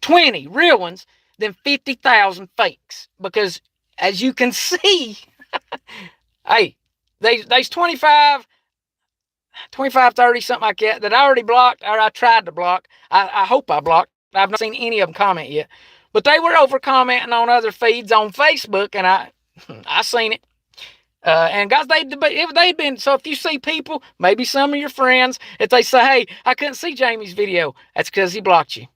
Speaker 1: 20 real ones, then 50,000 fakes. Because as you can see, hey, there's 25, 30, something like that I already blocked, or I tried to block. I hope I blocked. I've not seen any of them comment yet. But they were over commenting on other feeds on Facebook, and I seen it. And guys, they'd been, so if you see people, maybe some of your friends, if they say, hey, I couldn't see Jamie's video, that's because he blocked you.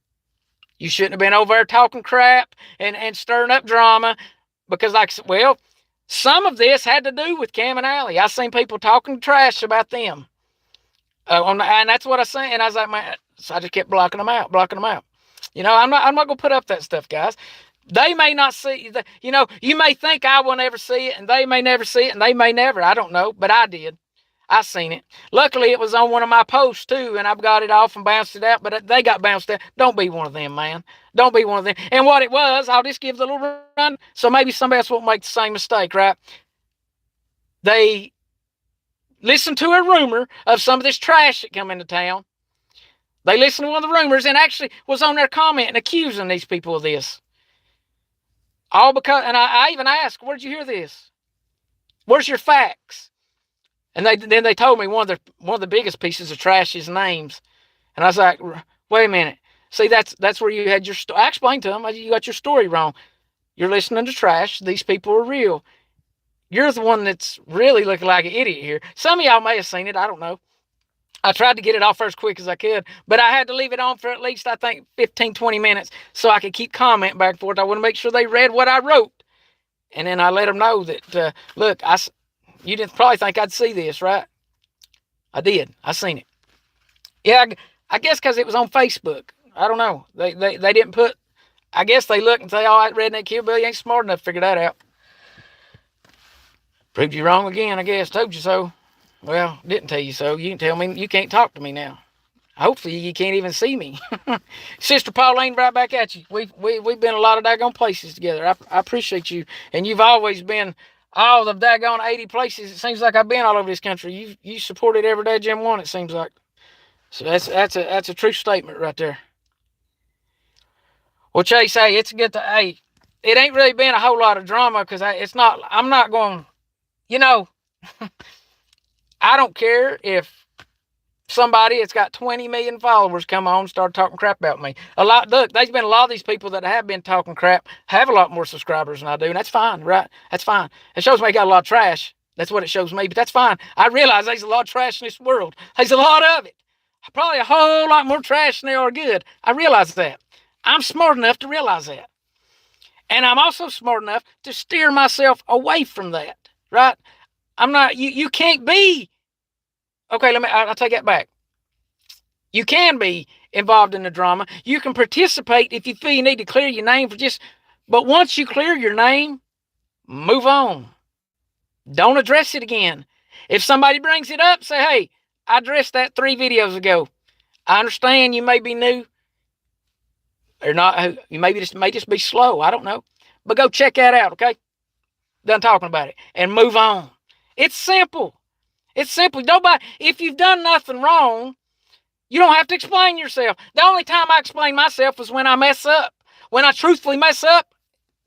Speaker 1: You shouldn't have been over there talking crap and stirring up drama because, like, well, some of this had to do with Cam and Allie. I seen people talking trash about them. And that's what I seen. And I was like, man, so I just kept blocking them out. I'm not going to put up that stuff, guys. They may not see, you may think I will never see it, and they may never see it, and they may never. I don't know, but I did. I seen it. Luckily, it was on one of my posts too, and I've got it off and bounced it out, but they got bounced out. Don't be one of them, man. Don't be one of them. And what it was, I'll just give the little run, so maybe somebody else won't make the same mistake, right? They listened to a rumor of some of this trash that come into town. They listened to one of the rumors and actually was on their comment and accusing these people of this. All because, and I even asked, where'd you hear this? Where's your facts? And then they told me one of the biggest pieces of trash is names. And I was like, wait a minute. See, that's where you had your story. I explained to them, you got your story wrong. You're listening to trash. These people are real. You're the one that's really looking like an idiot here. Some of y'all may have seen it. I don't know. I tried to get it off as quick as I could, but I had to leave it on for at least, I think, 15, 20 minutes so I could keep commenting back and forth. I want to make sure they read what I wrote. And then I let them know that, look, you didn't probably think I'd see this, right? I did. I seen it. Yeah, I guess because it was on Facebook. I don't know. They didn't put, I guess they look and say, oh, that redneck hillbilly ain't smart enough to figure that out. Proved you wrong again, I guess. Told you so. Well, didn't tell you so. You can tell me you can't talk to me now. Hopefully you can't even see me. Sister Pauline, right back at you. We've been a lot of daggone places together. I appreciate you. And you've always been all the daggone 80 places. It seems like I've been all over this country. You supported every day Jim won, it seems like. So that's a true statement right there. Well, Chase, hey, it's good to, hey, it ain't really been a whole lot of drama because I'm not going, you know, I don't care if somebody that's got 20 million followers come on and start talking crap about me. Look, there's been a lot of these people that have been talking crap have a lot more subscribers than I do, and that's fine, right? That's fine. It shows me I got a lot of trash. That's what it shows me, but that's fine. I realize there's a lot of trash in this world. There's a lot of it. Probably a whole lot more trash than there are good. I realize that. I'm smart enough to realize that. And I'm also smart enough to steer myself away from that, right? I'm not, you can't be, okay, I'll take that back. You can be involved in the drama. You can participate if you feel you need to clear your name but once you clear your name, move on. Don't address it again. If somebody brings it up, say, hey, I addressed that 3 videos ago. I understand you may be new or not. You may just be slow. I don't know. But go check that out, okay? Done talking about it. And move on. It's simple. It's simple. Nobody, if you've done nothing wrong, you don't have to explain yourself. The only time I explain myself is when I mess up. When I truthfully mess up,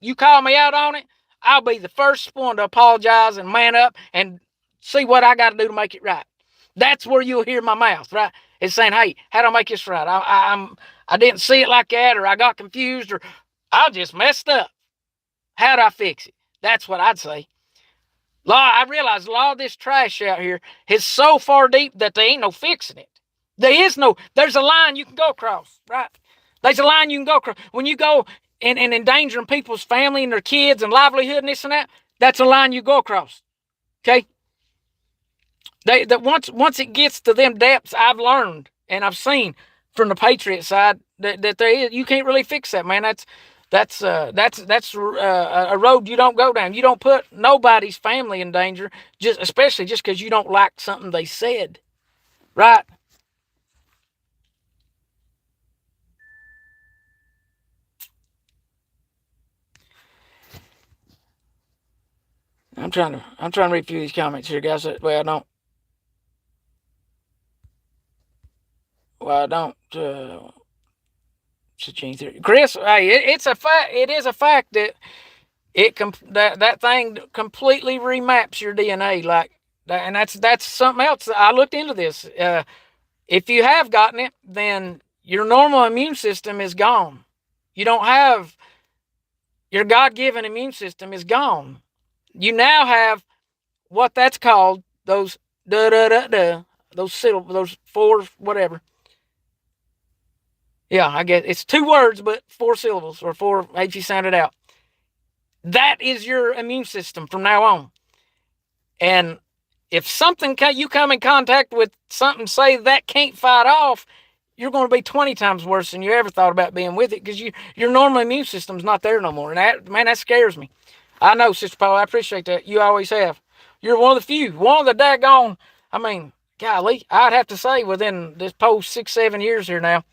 Speaker 1: you call me out on it, I'll be the first one to apologize and man up and see what I got to do to make it right. That's where you'll hear my mouth, right? It's saying, hey, how do I make this right? I didn't see it like that, or I got confused, or I just messed up. How do I fix it? That's what I'd say. I realize a lot of this trash out here is so far deep that there ain't no fixing it. There's a line you can go across, right? There's a line you can go across. When you go and endangering people's family and their kids and livelihood and this and that, that's a line you go across. Okay? That once it gets to them depths, I've learned and I've seen from the Patriot side that there is, you can't really fix that, man. That's a road you don't go down. You don't put nobody's family in danger, especially just because you don't like something they said, right? I'm trying to read through these comments here, guys. Well, I don't. Chris, hey, it's a fact. It is a fact that that thing completely remaps your DNA, like, and that's something else. I looked into this. If you have gotten it, then your normal immune system is gone. You don't have your God-given immune system is gone. You now have what that's called, those da da da da, those four whatever. Yeah, I guess it's two words, but four syllables or four. How'd you sound it out? That is your immune system from now on. And if something you come in contact with something, say that can't fight off, you're going to be 20 times worse than you ever thought about being with it, because your normal immune system's not there no more. And that scares me. I know, Sister Paul, I appreciate that. You always have. You're one of the few, one of the daggone. I mean, golly, I'd have to say within this post 6, 7 years here now,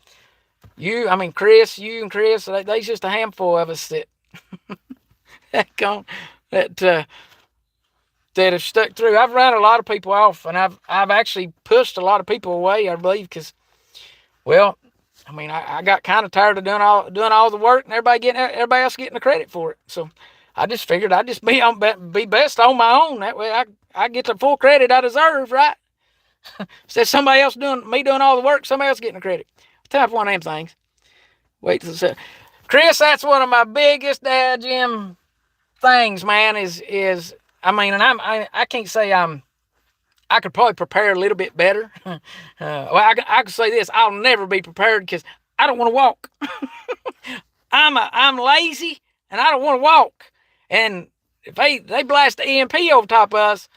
Speaker 1: Chris, you and Chris, there's just a handful of us that that that have stuck through. I've ran a lot of people off, and I've actually pushed a lot of people away, I believe, because, well, I got kind of tired of doing all the work, and everybody else getting the credit for it. So I just figured I'd just be best on my own. That way I get the full credit I deserve, right? Instead of somebody else doing all the work, somebody else getting the credit. Time for one of them things. Wait till the Chris, that's one of my biggest dad Jim things, man. And I can't say I could probably prepare a little bit better. I could say this: I'll never be prepared because I don't want to walk. I'm lazy and I don't want to walk. And if they blast the EMP over top of us,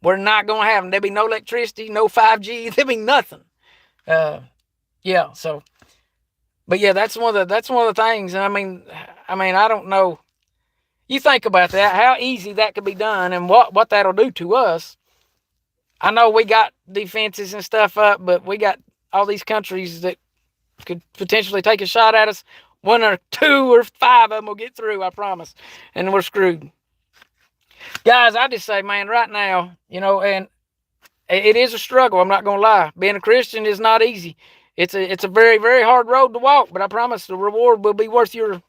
Speaker 1: we're not gonna have them. There'll be no electricity, no 5G. There'll be nothing. Yeah. So, but yeah, that's one of the things. And I don't know. You think about that, how easy that could be done, and what that'll do to us. I know we got defenses and stuff up, but we got all these countries that could potentially take a shot at us. One or two or five of them will get through, I promise, and we're screwed. Guys, I just say, man, right now, and it is a struggle. I'm not gonna lie. Being a Christian is not easy. It's a very, very hard road to walk, but I promise the reward will be worth it'll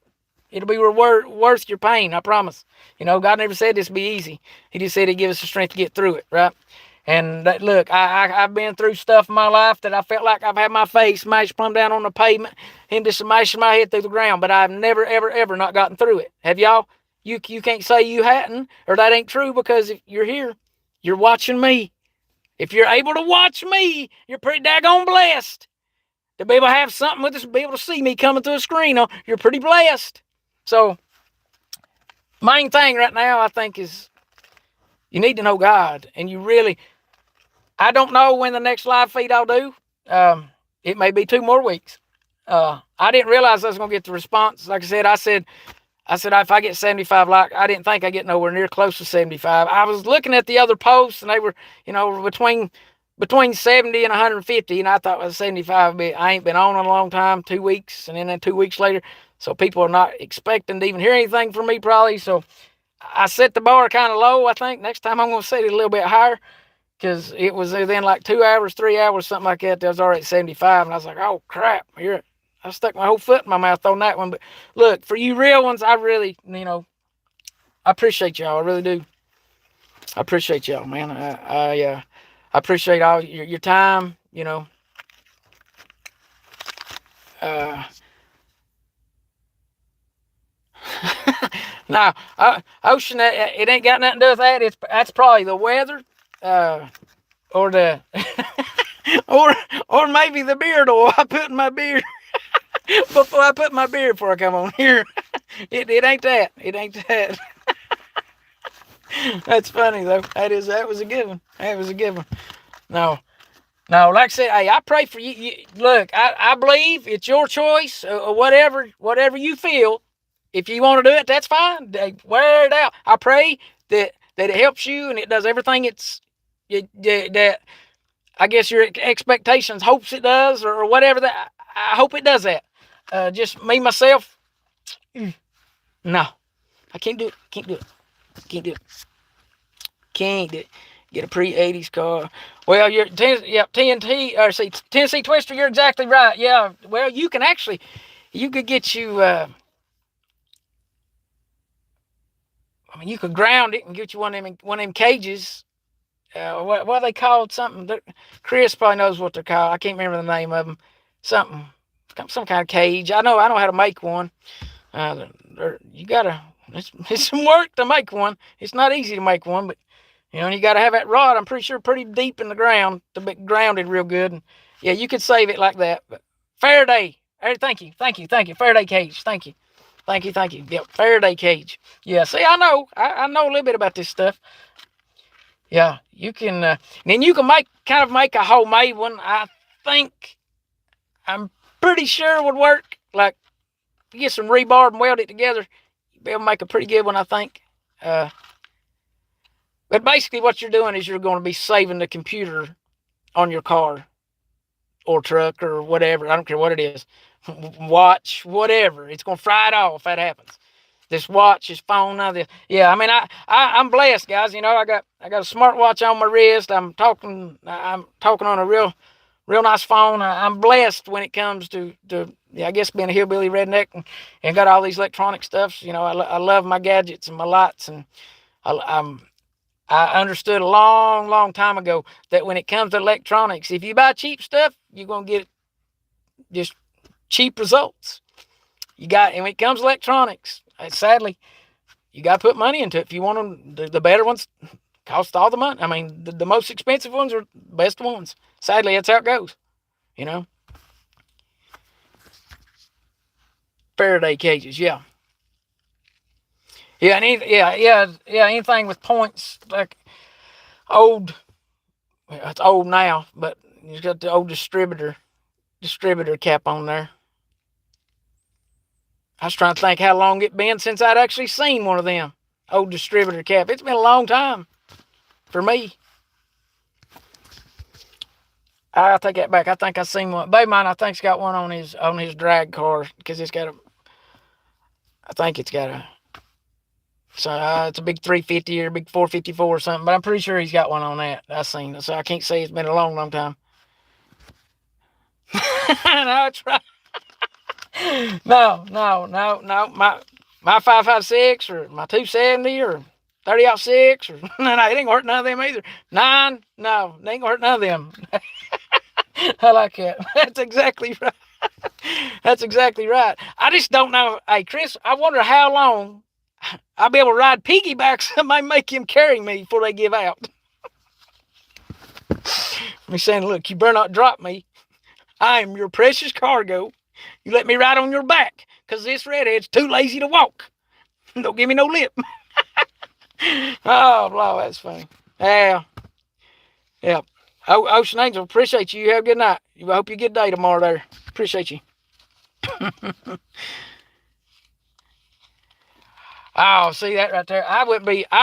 Speaker 1: be worth your pain. I promise. God never said this would be easy. He just said He'd give us the strength to get through it, right? And look, I've been through stuff in my life that I felt like I've had my face smashed plumb down on the pavement, Him just smashing my head through the ground, but I've never, ever, ever not gotten through it. Have y'all? You can't say you hadn't, or that ain't true, because if you're here, you're watching me. If you're able to watch me, you're pretty daggone blessed. To be able to have something with us, be able to see me coming through a screen, you're pretty blessed. So, main thing right now, I think, is you need to know God. And I don't know when the next live feed I'll do. It may be 2 more weeks. I didn't realize I was going to get the response. Like I said, if I get 75 likes, I didn't think I'd get nowhere near close to 75. I was looking at the other posts, and they were, between 70 and 150, and I thought it was 75. I ain't been on in a long time, 2 weeks, and then 2 weeks later. So people are not expecting to even hear anything from me, probably. So I set the bar kind of low. I think next time I'm going to set it a little bit higher, because it was within like 2 hours, 3 hours, something like that. That was already 75, and I was like, oh crap! I stuck my whole foot in my mouth on that one. But look, for you real ones, I really, I appreciate y'all. I really do. I appreciate y'all, man. I appreciate all your time. Now, Ocean, it ain't got nothing to do with that. That's probably the weather, or the, or maybe the beard oil I put in my beard before I come on here. It ain't that. It ain't that. That's funny though. That was a good one. That was a good one. No, like I said, hey, I pray for you. Look, I believe it's your choice, or whatever you feel. If you want to do it, that's fine. Wear it out. I pray that it helps you, and it does everything that I guess your expectations hopes it does, or whatever that. I hope it does that. Just me, myself, no. I can't do it. Can't do it. Can't do it. Get a pre-80s car. Well, you're TNT or see Tennessee Twister. You're exactly right. Yeah. Well, you can actually, you could get you. I mean, you could ground it and get you one of them cages. What are they called? Something. Chris probably knows what they're called. I can't remember the name of them. Something. Some kind of cage. I know how to make one. Uh, you gotta. It's some work to make one. It's not easy to make one, but you got to have that rod. I'm pretty sure pretty deep in the ground to be grounded real good. And yeah, you could save it like that. But Faraday. Thank you, thank you. Faraday cage. Thank you, thank you. Yep, Faraday cage. Yeah. See, I know. I know a little bit about this stuff. Yeah, you can. Then you can make a homemade one. I think I'm pretty sure it would work. Like you get some rebar and weld it together, you'll be able to make a pretty good one. I think. Uh, but basically, what you're doing is you're going to be saving the computer on your car or truck or whatever. I don't care what it is. Watch, whatever. It's going to fry it off if that happens. This watch, this phone, now this. Yeah, I mean, I'm blessed, guys. I got a smartwatch on my wrist. I'm talking on a real nice phone. I'm blessed when it comes to yeah, I guess being a hillbilly redneck and got all these electronic stuffs. I love my gadgets and my lights, and I'm I understood a long, long time ago that when it comes to electronics, if you buy cheap stuff, you're gonna get just cheap results. And when it comes to electronics, sadly, you got to put money into it. If you want them, the better ones cost all the money. I mean, the most expensive ones are the best ones. Sadly, that's how it goes. You know, Faraday cages, yeah, yeah, yeah. Anything with points like old, it's old now, but it's got the old distributor cap on there. I was trying to think how long it been since I'd actually seen one of them old distributor cap. It's been a long time for me. I'll take that back. I think I seen one. Baby mine, I think's got one on his drag car because it's got a. I think it's got a. So it's a big 350 or a big 454 or something, but I'm pretty sure he's got one on that. I seen it, so I can't say it's been a long, long time. No, it's right. No. My 5.56 or my 270 or 30-06 or no, it ain't gonna hurt none of them either. 9, no, they ain't gonna hurt none of them. I like that. That's exactly right. That's exactly right. I just don't know. Hey, Chris, I wonder how long I'll be able to ride piggybacks. I might make him carry me before they give out. Me saying, look, you better not drop me. I am your precious cargo. You let me ride on your back because this redhead's too lazy to walk. Don't give me no lip. Oh, blah, that's funny. Yeah. Yeah. Ocean Angel, appreciate you. You have a good night. I hope you get a good day tomorrow there. Appreciate you. Oh, see that right there? I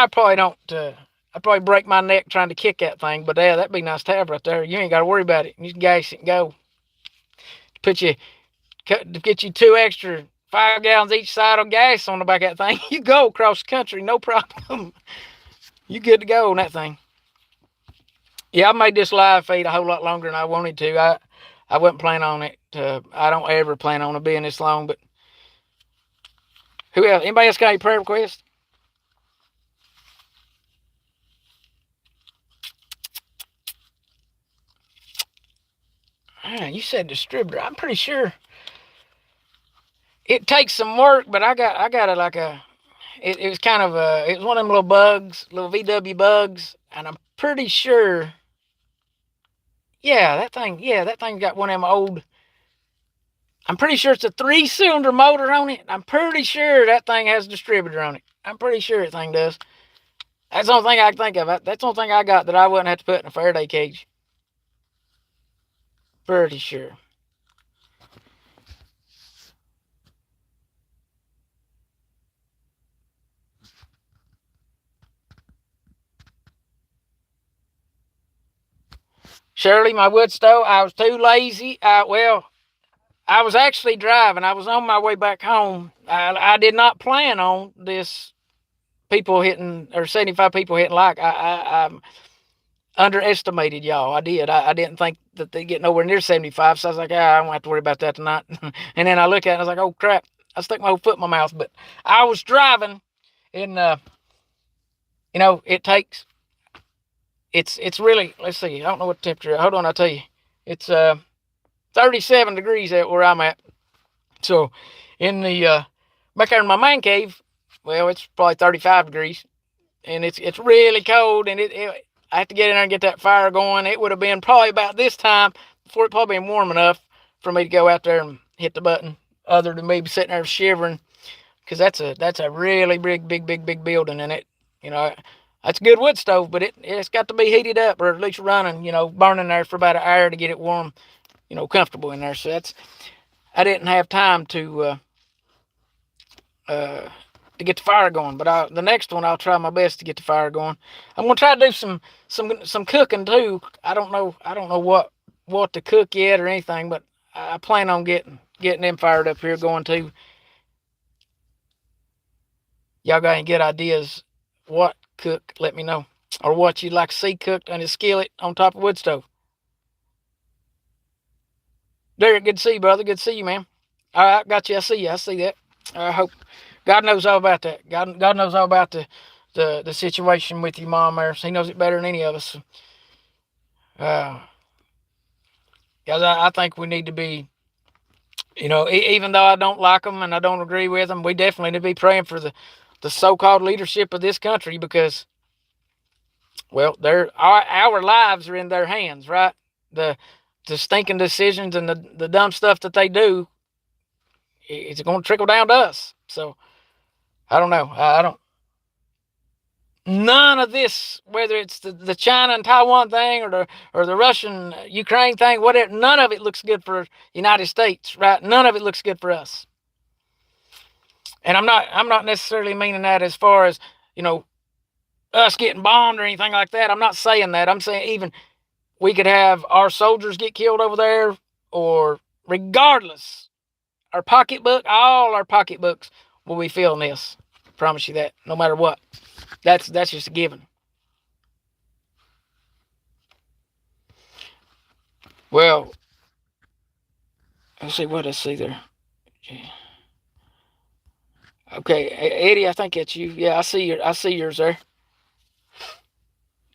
Speaker 1: probably don't, I'd probably break my neck trying to kick that thing, but yeah, that'd be nice to have right there. You ain't got to worry about it. You can gas it and go. Put you, get you 2 extra 5 gallons each side of gas on the back of that thing. You go across the country, no problem. You good to go on that thing. Yeah, I made this live feed a whole lot longer than I wanted to. I wasn't planning on it. I don't ever plan on it being this long, but who else? Anybody else got any prayer requests? You said distributor. I'm pretty sure it takes some work, but I got it like a. It was kind of it was one of them little bugs, little VW bugs, and I'm pretty sure. Yeah, that thing. Yeah, that thing got one of them old. I'm pretty sure it's a 3-cylinder motor on it. I'm pretty sure that thing has a distributor on it. I'm pretty sure that thing does. That's the only thing I can think of. That's the only thing I got that I wouldn't have to put in a Faraday cage. Pretty sure. Shirley, my wood stove, I was too lazy. I was actually driving. I was on my way back home. I did not plan on this people hitting, or 75 people hitting like. I underestimated y'all. I did. I didn't think that they get nowhere near 75. So I was like, I don't have to worry about that tonight. And then I look at it and I was like, oh crap. I stuck my whole foot in my mouth. But I was driving and, it takes, it's really, let's see, I don't know what temperature. Hold on, I'll tell you. It's 37 degrees at where I'm at. So in the, back there in my man cave, well, it's probably 35 degrees. And it's really cold, and I have to get in there and get that fire going. It would have been probably about this time before it probably been warm enough for me to go out there and hit the button, other than maybe sitting there shivering, because that's a really big building, and that's a good wood stove, but it's got to be heated up, or at least running, burning there for about an hour to get it warm, comfortable in there. So I didn't have time to get the fire going. But the next one, I'll try my best to get the fire going. I'm gonna try to do some cooking too. I don't know what to cook yet or anything, but I plan on getting them fired up here going too. Y'all got any good ideas? What cook? Let me know. Or what you'd like to see cooked on a skillet on top of wood stove. Derek, good to see you, brother. Good to see you, man. All right, got you. I see you. I see that. I hope God knows all about that. God knows all about the situation with your mom there. He knows it better than any of us. Guys, I think we need to be, even though I don't like them and I don't agree with them, we definitely need to be praying for the so-called leadership of this country, because, well, our lives are in their hands, right? The stinking decisions and the dumb stuff that they do, it's going to trickle down to us. So I don't know. I don't. None of this, whether it's the China and Taiwan thing or the Russian Ukraine thing, whatever, none of it looks good for the United States, right? None of it looks good for us. And I'm not necessarily meaning that as far as, us getting bombed or anything like that. I'm not saying that. I'm saying even we could have our soldiers get killed over there, or regardless, all our pocketbooks will be feeling this. I promise you that, no matter what. That's just a given. Well, let's see what I see there. Okay, Eddie, I think it's you. Yeah, I see yours there.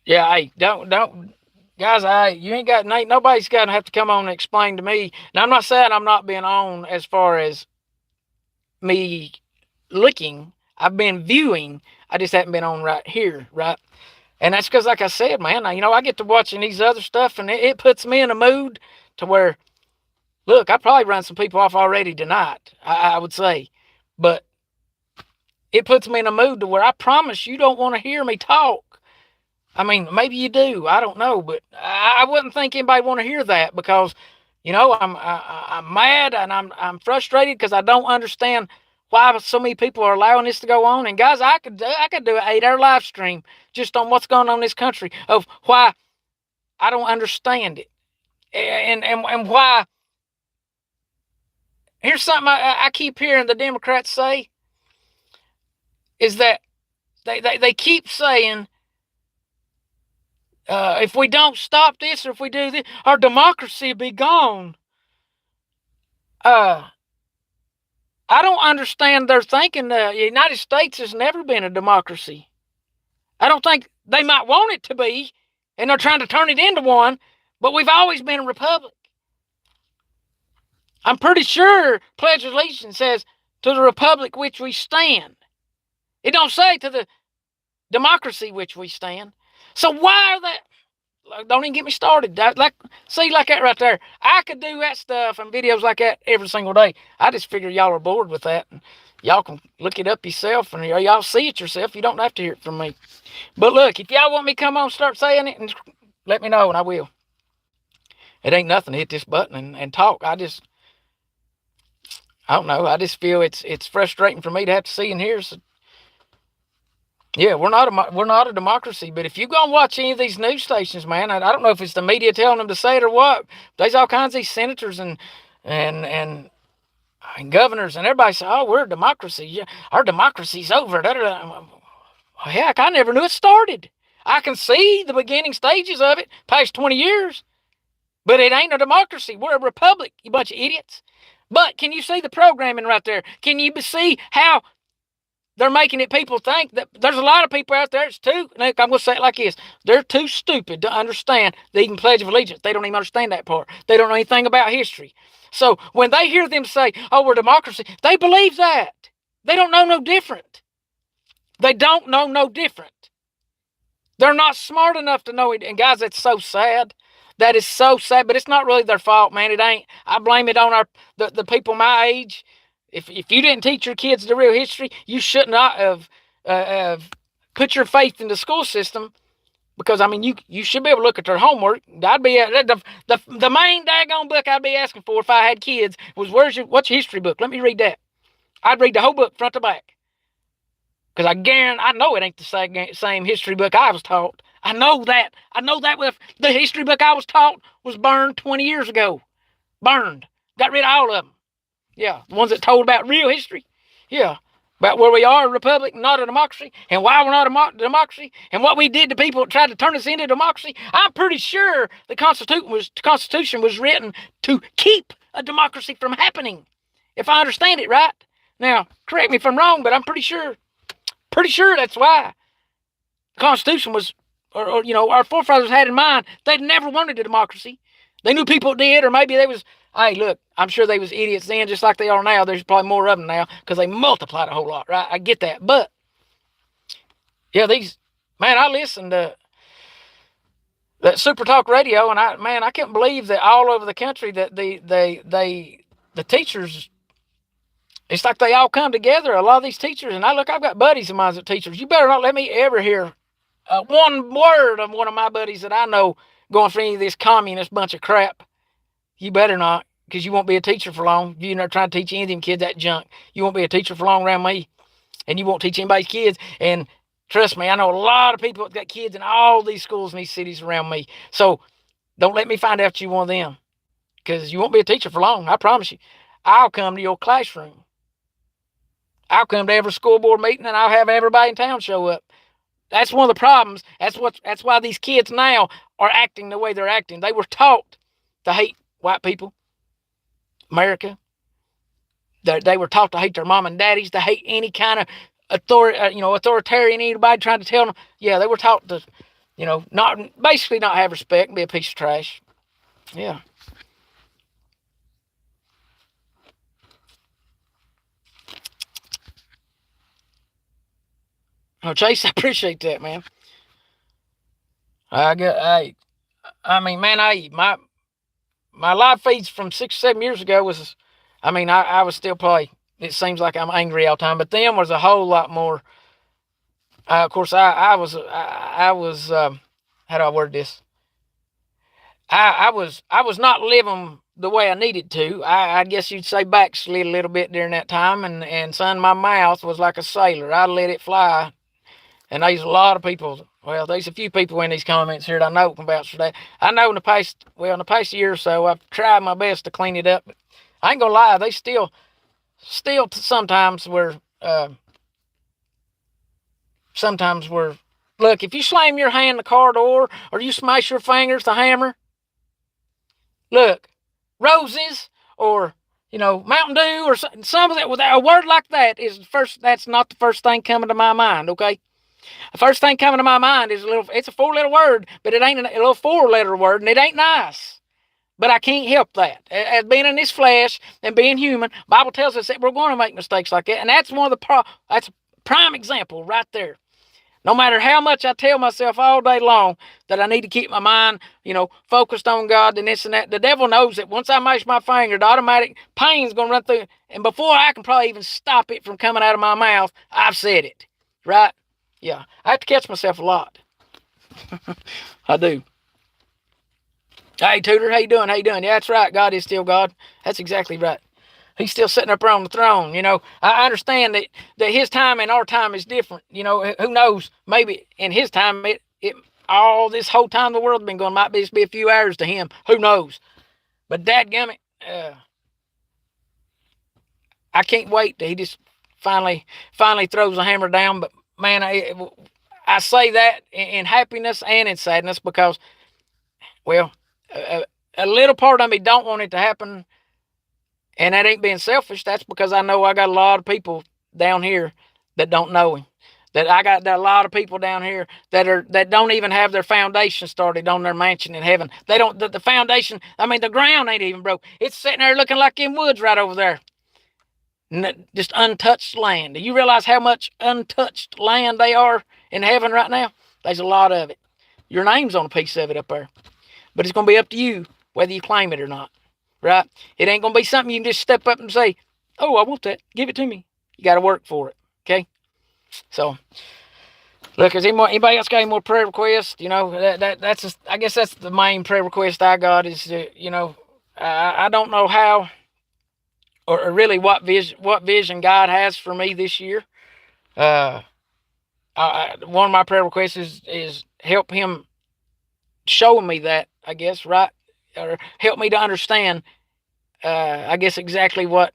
Speaker 1: Yeah, hey, don't, guys. You ain't nobody's got to have to come on and explain to me. Now, I'm not saying I'm not being on as far as me looking. I've been viewing. I just haven't been on right here, right? And that's because, like I said, man, I get to watching these other stuff, and it puts me in a mood to where, look, I probably run some people off already tonight, I would say. But it puts me in a mood to where I promise you don't want to hear me talk. I mean, maybe you do. I don't know. But I wouldn't think anybody want to hear that, because, I'm mad and I'm frustrated because I don't understand why so many people are allowing this to go on. And guys, I could do an 8-hour live stream just on what's going on in this country, of why I don't understand it, and why. Here's something I keep hearing the Democrats say, is that they keep saying, if we don't stop this, or if we do this, our democracy will be gone. I don't understand their thinking. The United States has never been a democracy. I don't think they might want it to be, and they're trying to turn it into one, but we've always been a republic. I'm pretty sure Pledge of Allegiance says, to the republic which we stand. It don't say to the democracy which we stand. So why are that? Don't even get me started. Like that right there. I could do that stuff and videos like that every single day. I just figure y'all are bored with that. And y'all can look it up yourself, and y'all see it yourself. You don't have to hear it from me. But look, if y'all want me to come on, start saying it, and let me know, and I will. It ain't nothing to hit this button and talk. I don't know. I just feel it's frustrating for me to have to see and hear. So, yeah, we're not a democracy. But if you go and watch any of these news stations, man, I don't know if it's the media telling them to say it or what. There's all kinds of these senators and governors, and everybody say, "Oh, we're a democracy. Yeah, our democracy's over." Well, heck, I never knew it started. I can see the beginning stages of it past 20 years, but it ain't a democracy. We're a republic, you bunch of idiots. But can you see the programming right there? Can you see how they're making it people think that there's a lot of people out there that's too, Nick, I'm going to say it like this. They're too stupid to understand the even Pledge of Allegiance. They don't even understand that part. They don't know anything about history. So when they hear them say, oh, we're democracy, they believe that. They don't know no different. They don't know no different. They're not smart enough to know it. And guys, that's so sad. That is so sad, but it's not really their fault, man. It ain't. I blame it on the people my age. If you didn't teach your kids the real history, you should not have put your faith in the school system, because I mean you should be able to look at their homework. I'd be the main daggone book I'd be asking for if I had kids was what's your history book? Let me read that. I'd read the whole book front to back. Because I know it ain't the same history book I was taught. I know that. I know that with the history book I was taught was burned 20 years ago. Burned. Got rid of all of them. Yeah, the ones that told about real history. Yeah, about where we are a republic, not a democracy, and why we're not a democracy, and what we did to people that tried to turn us into a democracy. I'm pretty sure the Constitution was written to keep a democracy from happening, if I understand it right. Now, correct me if I'm wrong, but I'm pretty sure that's why the Constitution was, or our forefathers had in mind. They'd never wanted a democracy. They knew people did, or maybe they was. Hey, look, I'm sure they was idiots then, just like they are now. There's probably more of them now because they multiplied a whole lot, right? I get that, but yeah, I listened to that Super Talk Radio, and I can't believe that all over the country that the teachers. It's like they all come together, a lot of these teachers, and I've got buddies of mine that are teachers. You better not let me ever hear one word of one of my buddies that I know going for any of this communist bunch of crap. You better not, because you won't be a teacher for long. You're not trying to teach any of them kids that junk. You won't be a teacher for long around me, and you won't teach anybody's kids. And trust me, I know a lot of people that got kids in all these schools in these cities around me. So don't let me find out you're one of them, because you won't be a teacher for long. I promise you. I'll come to your classroom. I'll come to every school board meeting, and I'll have everybody in town show up. That's one of the problems. That's why these kids now are acting the way they're acting. They were taught to hate white people, America. They were taught to hate their mom and daddies, to hate any kind of authoritarian, anybody trying to tell them. Yeah, they were taught to, not have respect and be a piece of trash. Yeah. Oh, Chase, I appreciate that, man. My live feeds from 6 or 7 years ago was, I was still probably, it seems like I'm angry all the time, but them was a whole lot more. Of course, I was, how do I word this? I was not living the way I needed to. I guess you'd say backslid a little bit during that time, and son, my mouth was like a sailor. I let it fly. And there's a lot of people. Well, there's a few people in these comments here that I know can vouch for that. I know in the past year or so, I've tried my best to clean it up. But I ain't gonna lie, they still sometimes were. Look, if you slam your hand in the car door or you smash your fingers the hammer, look, roses or Mountain Dew or some of that. With a word like that is first. That's not the first thing coming to my mind. Okay. The first thing coming to my mind is it's a 4-letter word, but it ain't a little 4-letter word, and it ain't nice. But I can't help that. As being in this flesh and being human, the Bible tells us that we're going to make mistakes like that. And that's that's a prime example right there. No matter how much I tell myself all day long that I need to keep my mind, focused on God and this and that, the devil knows that once I mash my finger, the automatic pain's going to run through. And before I can probably even stop it from coming out of my mouth, I've said it. Right? Yeah, I have to catch myself a lot. I do. Hey, Tudor, how you doing? Yeah, that's right. God is still God. That's exactly right. He's still sitting up there on the throne. I understand that his time and our time is different. Who knows? Maybe in his time, all this whole time the world's been going might just be a few hours to him. Who knows? But dadgummit, I can't wait till he just finally throws the hammer down. But man, I say that in happiness and in sadness because, well, a, a little part of me don't want it to happen, and that ain't being selfish. That's because I know I got a lot of people down here that don't know him. That I got a lot of people down here that don't even have their foundation started on their mansion in heaven. They don't the foundation. I mean, the ground ain't even broke. It's sitting there looking like in woods right over there, just untouched land. Do you realize how much untouched land they are in heaven right now? There's a lot of it. Your name's on a piece of it up there, but it's gonna be up to you whether you claim it or not. Right? It ain't gonna be something you can just step up and say, "Oh, I want that. Give it to me." You got to work for it. Okay. So, look, is anybody else got any more prayer requests? You know, I guess that's the main prayer request I got is, I don't know how or really what vision God has for me this year. Uh, one of my prayer requests is help Him show me that, I guess, right, or help me to understand. I guess exactly what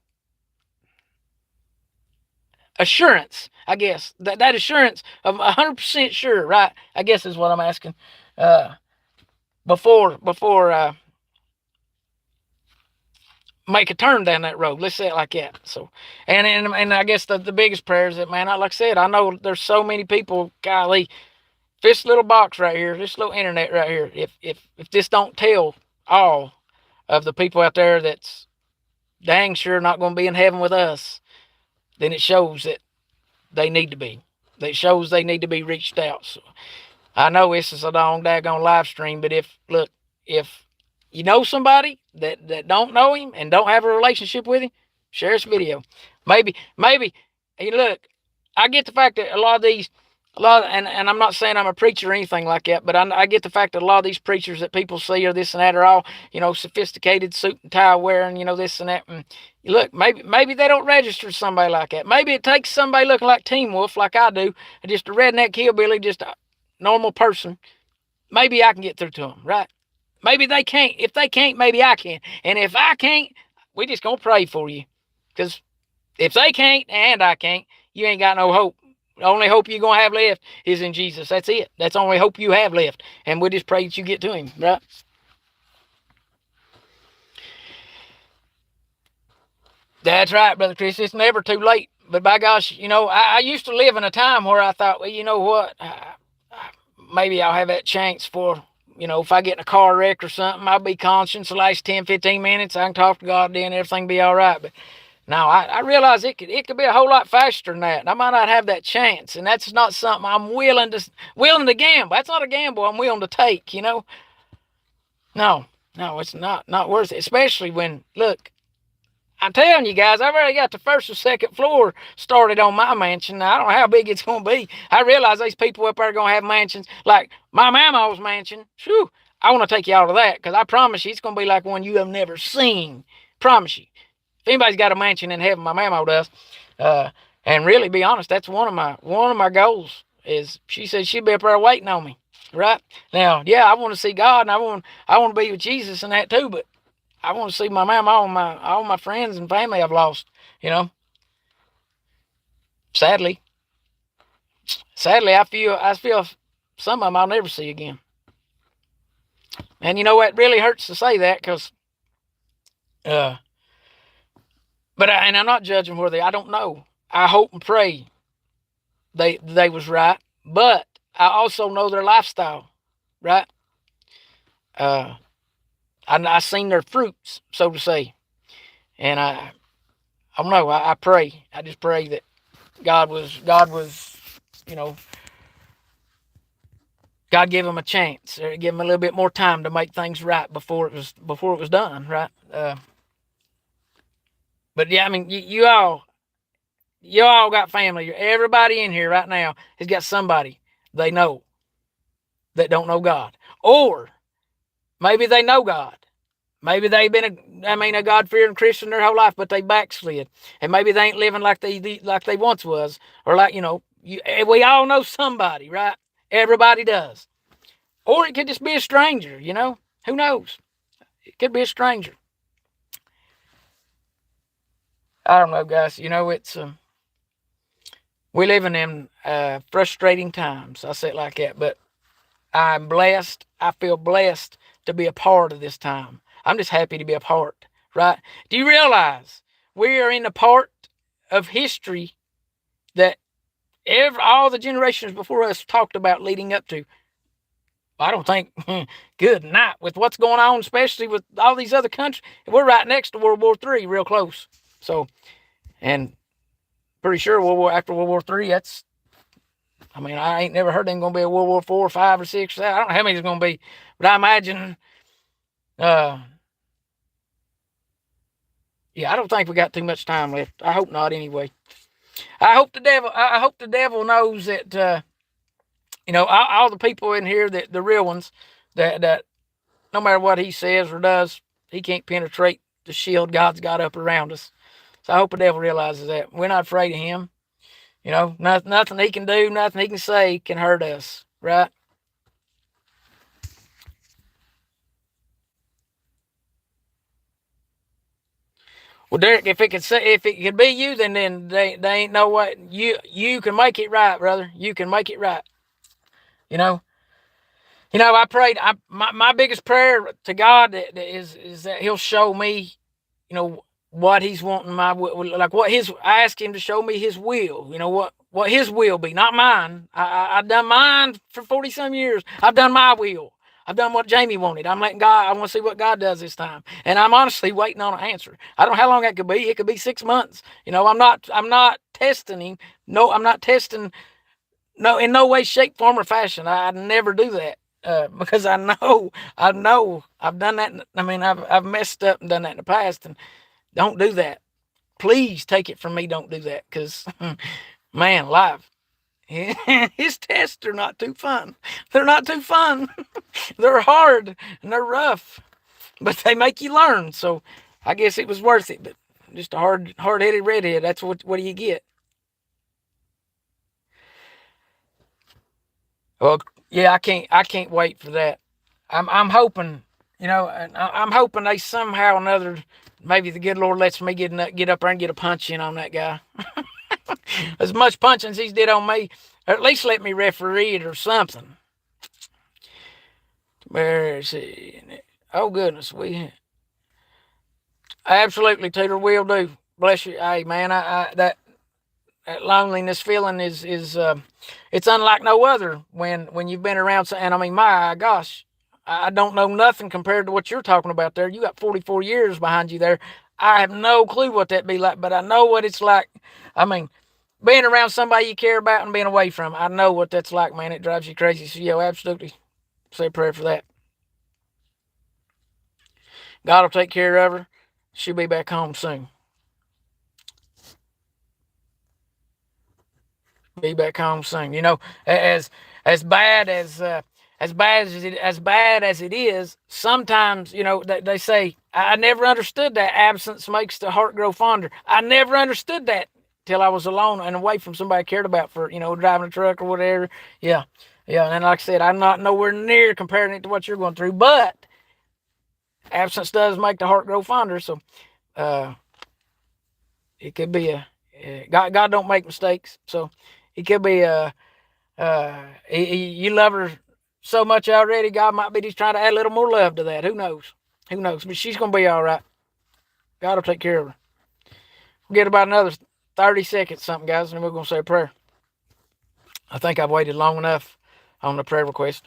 Speaker 1: assurance. I guess that assurance of 100% sure, right? I guess is what I'm asking. Uh, before make a turn down that road. Let's say it like that. So, and I guess the biggest prayer is that, man, like I said, I know there's so many people. Golly, this little box right here, this little internet right here. If this don't tell all of the people out there that's dang sure not going to be in heaven with us, then it shows that they need to be. That shows they need to be reached out. So I know this is a long daggone live stream, but if you know somebody that don't know him and don't have a relationship with him, share this video. Maybe. Hey, look, I get the fact that and I'm not saying I'm a preacher or anything like that, but I get the fact that a lot of these preachers that people see or this and that are all, sophisticated suit and tie wearing, this and that. And look, maybe they don't register somebody like that. Maybe it takes somebody looking like Teen Wolf, like I do, just a redneck hillbilly, just a normal person. Maybe I can get through to them, right? Maybe they can't. If they can't, maybe I can. And if I can't, we just gonna pray for you. Because if they can't and I can't, you ain't got no hope. The only hope you're going to have left is in Jesus. That's it. That's the only hope you have left. And we just pray that you get to him, right? That's right, Brother Chris. It's never too late. But by gosh, I used to live in a time where I thought, well, you know what? Maybe I'll have that chance for, if I get in a car wreck or something, I'll be conscious the last 10, 15 minutes. I can talk to God then, everything be all right. But now I realize it could be a whole lot faster than that. And I might not have that chance. And that's not something I'm willing to gamble. That's not a gamble I'm willing to take, No, it's not worth it. Especially when, look, I'm telling you guys, I've already got the first or second floor started on my mansion. Now, I don't know how big it's going to be. I realize these people up there are going to have mansions like my mama's mansion. Whew, I want to take you out of that because I promise you it's going to be like one you have never seen. Promise you. If anybody's got a mansion in heaven, my mama does. And really, be honest, that's one of my goals. Is she said she'd be up there waiting on me, right? Now, yeah, I want to see God, and I want to be with Jesus and that too. But I want to see my mama, all my friends and family I've lost. You know, sadly, I feel some of them I'll never see again. And you know what? It really hurts to say that because, uh, and I'm not judging where I don't know. I hope and pray they was right, but I also know their lifestyle, right? Uh, I seen their fruits, so to say, and I don't know. I pray. I just pray that God was, you know, God give them a chance, or give them a little bit more time to make things right before it was done, right? But yeah, I mean, you all got family. Everybody in here right now has got somebody they know that don't know God, or maybe they know God. Maybe they've been a God fearing Christian their whole life, but they backslid, and maybe they ain't living like they once was, or like we all know somebody, right? Everybody does, or it could just be a stranger. Who knows? It could be a stranger. I don't know, guys. It's We live in them frustrating times. I say it like that, but I'm blessed. I feel blessed to be a part of this time. I'm just happy to be a part, right? Do you realize we are in a part of history that all the generations before us talked about leading up to? I don't think, good night, with what's going on, especially with all these other countries. We're right next to World War III, real close. So, and pretty sure after World War III, I mean, I ain't never heard there's going to be a World War IV, 5, or 6. I don't know how many there's going to be, but I imagine, uh, yeah, I don't think we got too much time left. I hope not, anyway. I hope the devil knows that, all the people in here, that the real ones, that no matter what he says or does, he can't penetrate the shield God's got up around us. So I hope the devil realizes that we're not afraid of him. Nothing he can do, nothing he can say can hurt us, right? Well, Derek, if it could be you, then they ain't no way you can make it right, brother. You can make it right. You know, I prayed. My biggest prayer to God is that He'll show me, you know, what He's wanting like what His. I ask Him to show me His will. You know what His will be, not mine. I've done mine for 40 some years. I've done my will. I've done what Jamie wanted. I'm letting God. I want to see what God does this time, and I'm honestly waiting on an answer. I don't know how long that could be. It could be 6 months. I'm not. I'm not testing Him. No, I'm not testing. No, in no way, shape, form, or fashion. I never do that. Because I know, I've done that. I mean, I've messed up and done that in the past, and don't do that. Please take it from me. Don't do that, because man, life. His tests are not too fun. They're not too fun. They're hard and they're rough, but they make you learn. So I guess it was worth it. But just a hard-headed redhead. That's what do you get? Well, yeah, I can't wait for that. I'm hoping, I'm hoping they somehow or another, maybe the good Lord lets me get up there and get a punch in on that guy. As much punching as he's did on me, or at least let me referee it or something. Where is he? Oh goodness, we absolutely, Tutor, will do. Bless you. Hey man, that loneliness feeling is it's unlike no other when you've been around. And I mean, my gosh, I don't know nothing compared to what you're talking about there. You got 44 years behind you there. I have no clue what that be like, but I know what it's like. I mean, being around somebody you care about and being away from, I know what that's like, man. It drives you crazy. So yeah, absolutely, say a prayer for that. God will take care of her. She'll be back home soon. Be back home soon. As bad as it is, sometimes they say, I never understood that absence makes the heart grow fonder. I never understood that till I was alone and away from somebody I cared about, for driving a truck or whatever. Yeah, yeah. And like I said, I'm not nowhere near comparing it to what you're going through, but absence does make the heart grow fonder. So uh, it could be God don't make mistakes, so it could be you love her so much already. God might be just trying to add a little more love to that. Who knows? Who knows? But she's gonna be all right. God will take care of her. We'll get about another 30 seconds, something, guys, and then we're gonna say a prayer. I think I've waited long enough on the prayer request,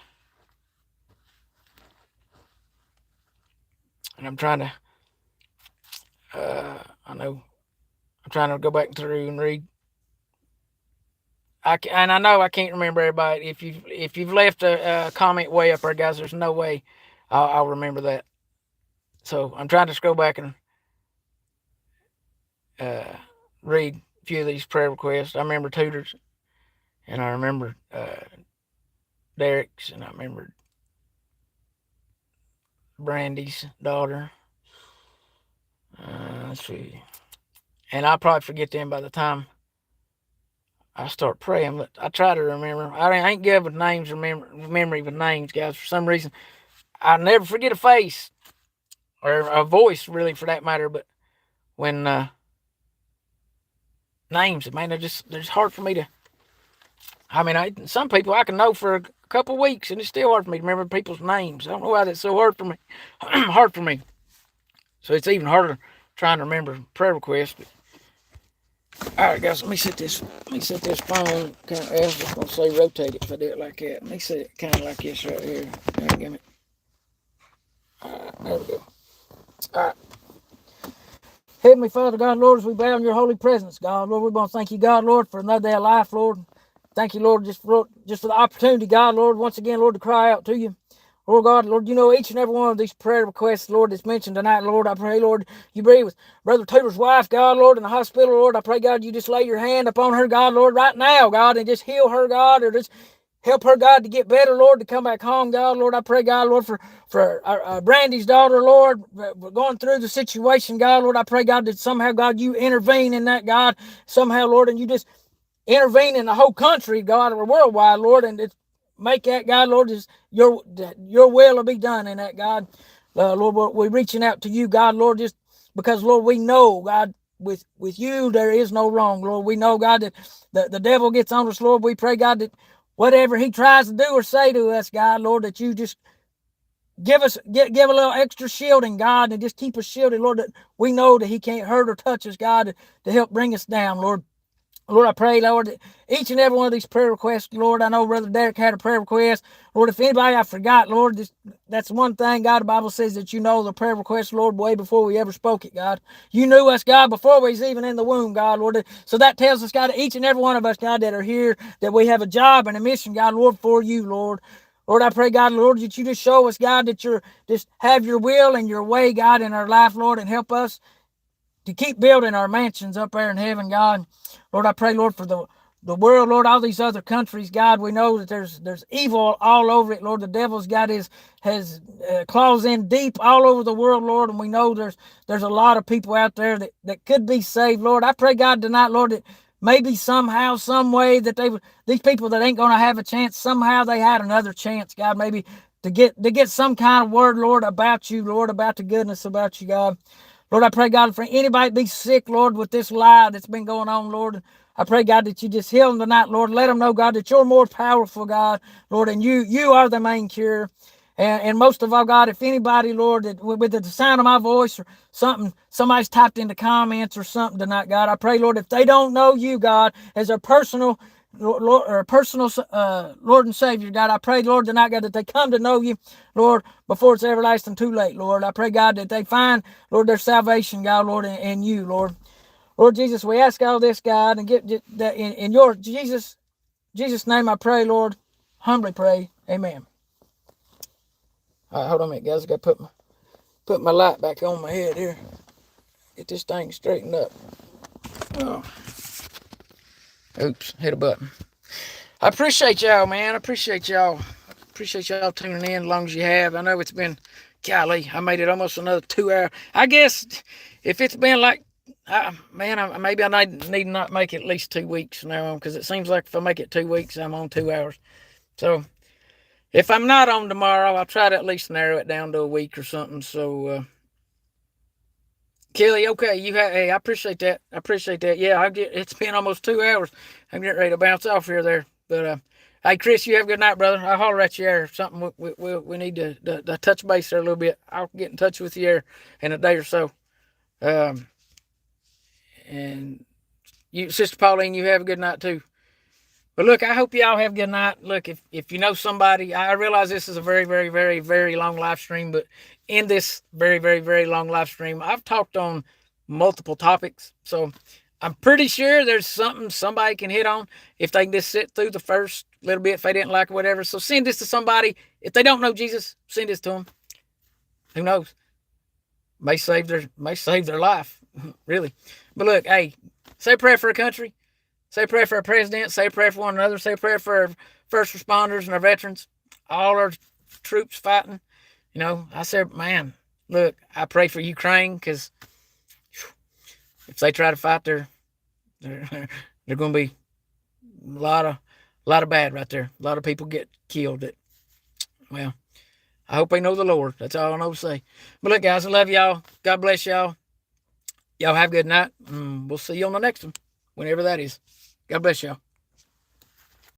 Speaker 1: and I'm trying to. I know. I'm trying to go back through and read. And I know I can't remember everybody. If you've left a comment way up there, guys, there's no way I'll remember that. So I'm trying to scroll back and uh, read a few of these prayer requests. I remember Tudor's, and I remember Derek's, and I remember Brandy's daughter. Let's see, and I'll probably forget them by the time I start praying. But I try to remember. I ain't good with names, memory with names, guys. For some reason, I never forget a face or a voice, really, for that matter. But when names. Man, they're just hard for me to. I mean, some people I can know for a couple weeks, and it's still hard for me to remember people's names. I don't know why that's so hard for me. Hard for me. So it's even harder trying to remember prayer requests. But, all right, guys, let me set this. Let me set this phone kind of. I was just gonna say rotate it if I do it like that. Let me set it kind of like this right here. Give me. All right, there we go. All right. Heavenly Father, God, Lord, as we bow in your holy presence, God, Lord, we want to thank you, God, Lord, for another day of life, Lord. Thank you, Lord, just for the opportunity, God, Lord, once again, Lord, to cry out to you. Lord God, Lord, you know each and every one of these prayer requests, Lord, that's mentioned tonight, Lord. I pray, Lord, you be with Brother Tudor's wife, God, Lord, in the hospital, Lord. I pray, God, you just lay your hand upon her, God, Lord, right now, God, and just heal her, God, or just help her, God, to get better, Lord, to come back home, God. Lord, I pray, God, Lord, for Brandy's daughter, Lord, we're going through the situation, God. Lord, I pray, God, that somehow, God, you intervene in that, God, somehow, Lord, and you just intervene in the whole country, God, or worldwide, Lord, and it's make that, God, Lord, just your will will be done in that, God. Lord, we're reaching out to you, God, Lord, just because, Lord, we know, God, with you there is no wrong, Lord. We know, God, that the devil gets on us, Lord. We pray, God, that whatever he tries to do or say to us, God, Lord, that you just give a little extra shielding, God, and just keep us shielded, Lord, that we know that he can't hurt or touch us, God, to help bring us down, Lord. Lord, I pray, Lord, that each and every one of these prayer requests, Lord, I know Brother Derek had a prayer request. Lord, if anybody I forgot, Lord, that's one thing, God, the Bible says that you know the prayer request, Lord, way before we ever spoke it, God. You knew us, God, before we was even in the womb, God, Lord. So that tells us, God, each and every one of us, God, that are here, that we have a job and a mission, God, Lord, for you, Lord. Lord, I pray, God, Lord, that you just show us, God, that you're just have your will and your way, God, in our life, Lord, and help us to keep building our mansions up there in heaven, God. Lord, I pray, Lord, for the world, Lord, all these other countries, God. We know that there's evil all over it, Lord. The devil's got his has claws in deep all over the world, Lord, and we know there's a lot of people out there that could be saved, Lord. I pray, God, tonight, Lord, that maybe somehow, some way that these people that ain't going to have a chance, somehow they had another chance, God, maybe to get some kind of word, Lord, about you, Lord, about the goodness about you, God. Lord, I pray, God, for anybody be sick, Lord, with this lie that's been going on, Lord. I pray, God, that you just heal them tonight, Lord. Let them know, God, that you're more powerful, God, Lord, and you are the main cure. And most of all, God, if anybody, Lord, that with the sound of my voice or somebody's typed in the comments or something tonight, God, I pray, Lord, if they don't know you, God, as a personal Lord and Savior, God, I pray, Lord, tonight, God, that they come to know you, Lord, before it's everlasting too late, Lord. I pray, God, that they find, Lord, their salvation, God, Lord, in you, Lord. Lord Jesus, we ask all this, God, and get that in your Jesus' name I pray, Lord. Humbly pray. Amen. All right, hold on a minute, guys. I got to put my light back on my head here. Get this thing straightened up. Oh. Oops, hit a button. I appreciate y'all, man. I appreciate y'all. Appreciate y'all tuning in as long as you have. I know it's been, golly, I made it almost another 2 hours. I guess if it's been like, maybe I need not make it at least 2 weeks from now on, because it seems like if I make it 2 weeks, I'm on 2 hours. So if I'm not on tomorrow, I'll try to at least narrow it down to a week or something. So, Kelly, okay, hey, I appreciate that. I appreciate that. Yeah, it's been almost 2 hours. I'm getting ready to bounce off here there. But, hey, Chris, you have a good night, brother. I'll holler at you there. Something we need to touch base there a little bit. I'll get in touch with you there in a day or so. Um, and you, Sister Pauline, you have a good night too. But look, I hope y'all have a good night. Look, if you know somebody, I realize this is a very, very, very, very long live stream, but in this very, very, very long live stream, I've talked on multiple topics. So I'm pretty sure there's something somebody can hit on if they can just sit through the first little bit if they didn't like it, whatever. So send this to somebody. If they don't know Jesus, send this to them. Who knows? May save their life. Really. But look, hey, say a prayer for a country. Say a prayer for our president. Say a prayer for one another. Say a prayer for our first responders and our veterans. All our troops fighting. I said, man, look, I pray for Ukraine, because if they try to fight, they're going to be a lot of bad right there. A lot of people get killed. Well, I hope they know the Lord. That's all I know to say. But look, guys, I love y'all. God bless y'all. Y'all have a good night. We'll see you on the next one. whenever that is. God bless y'all.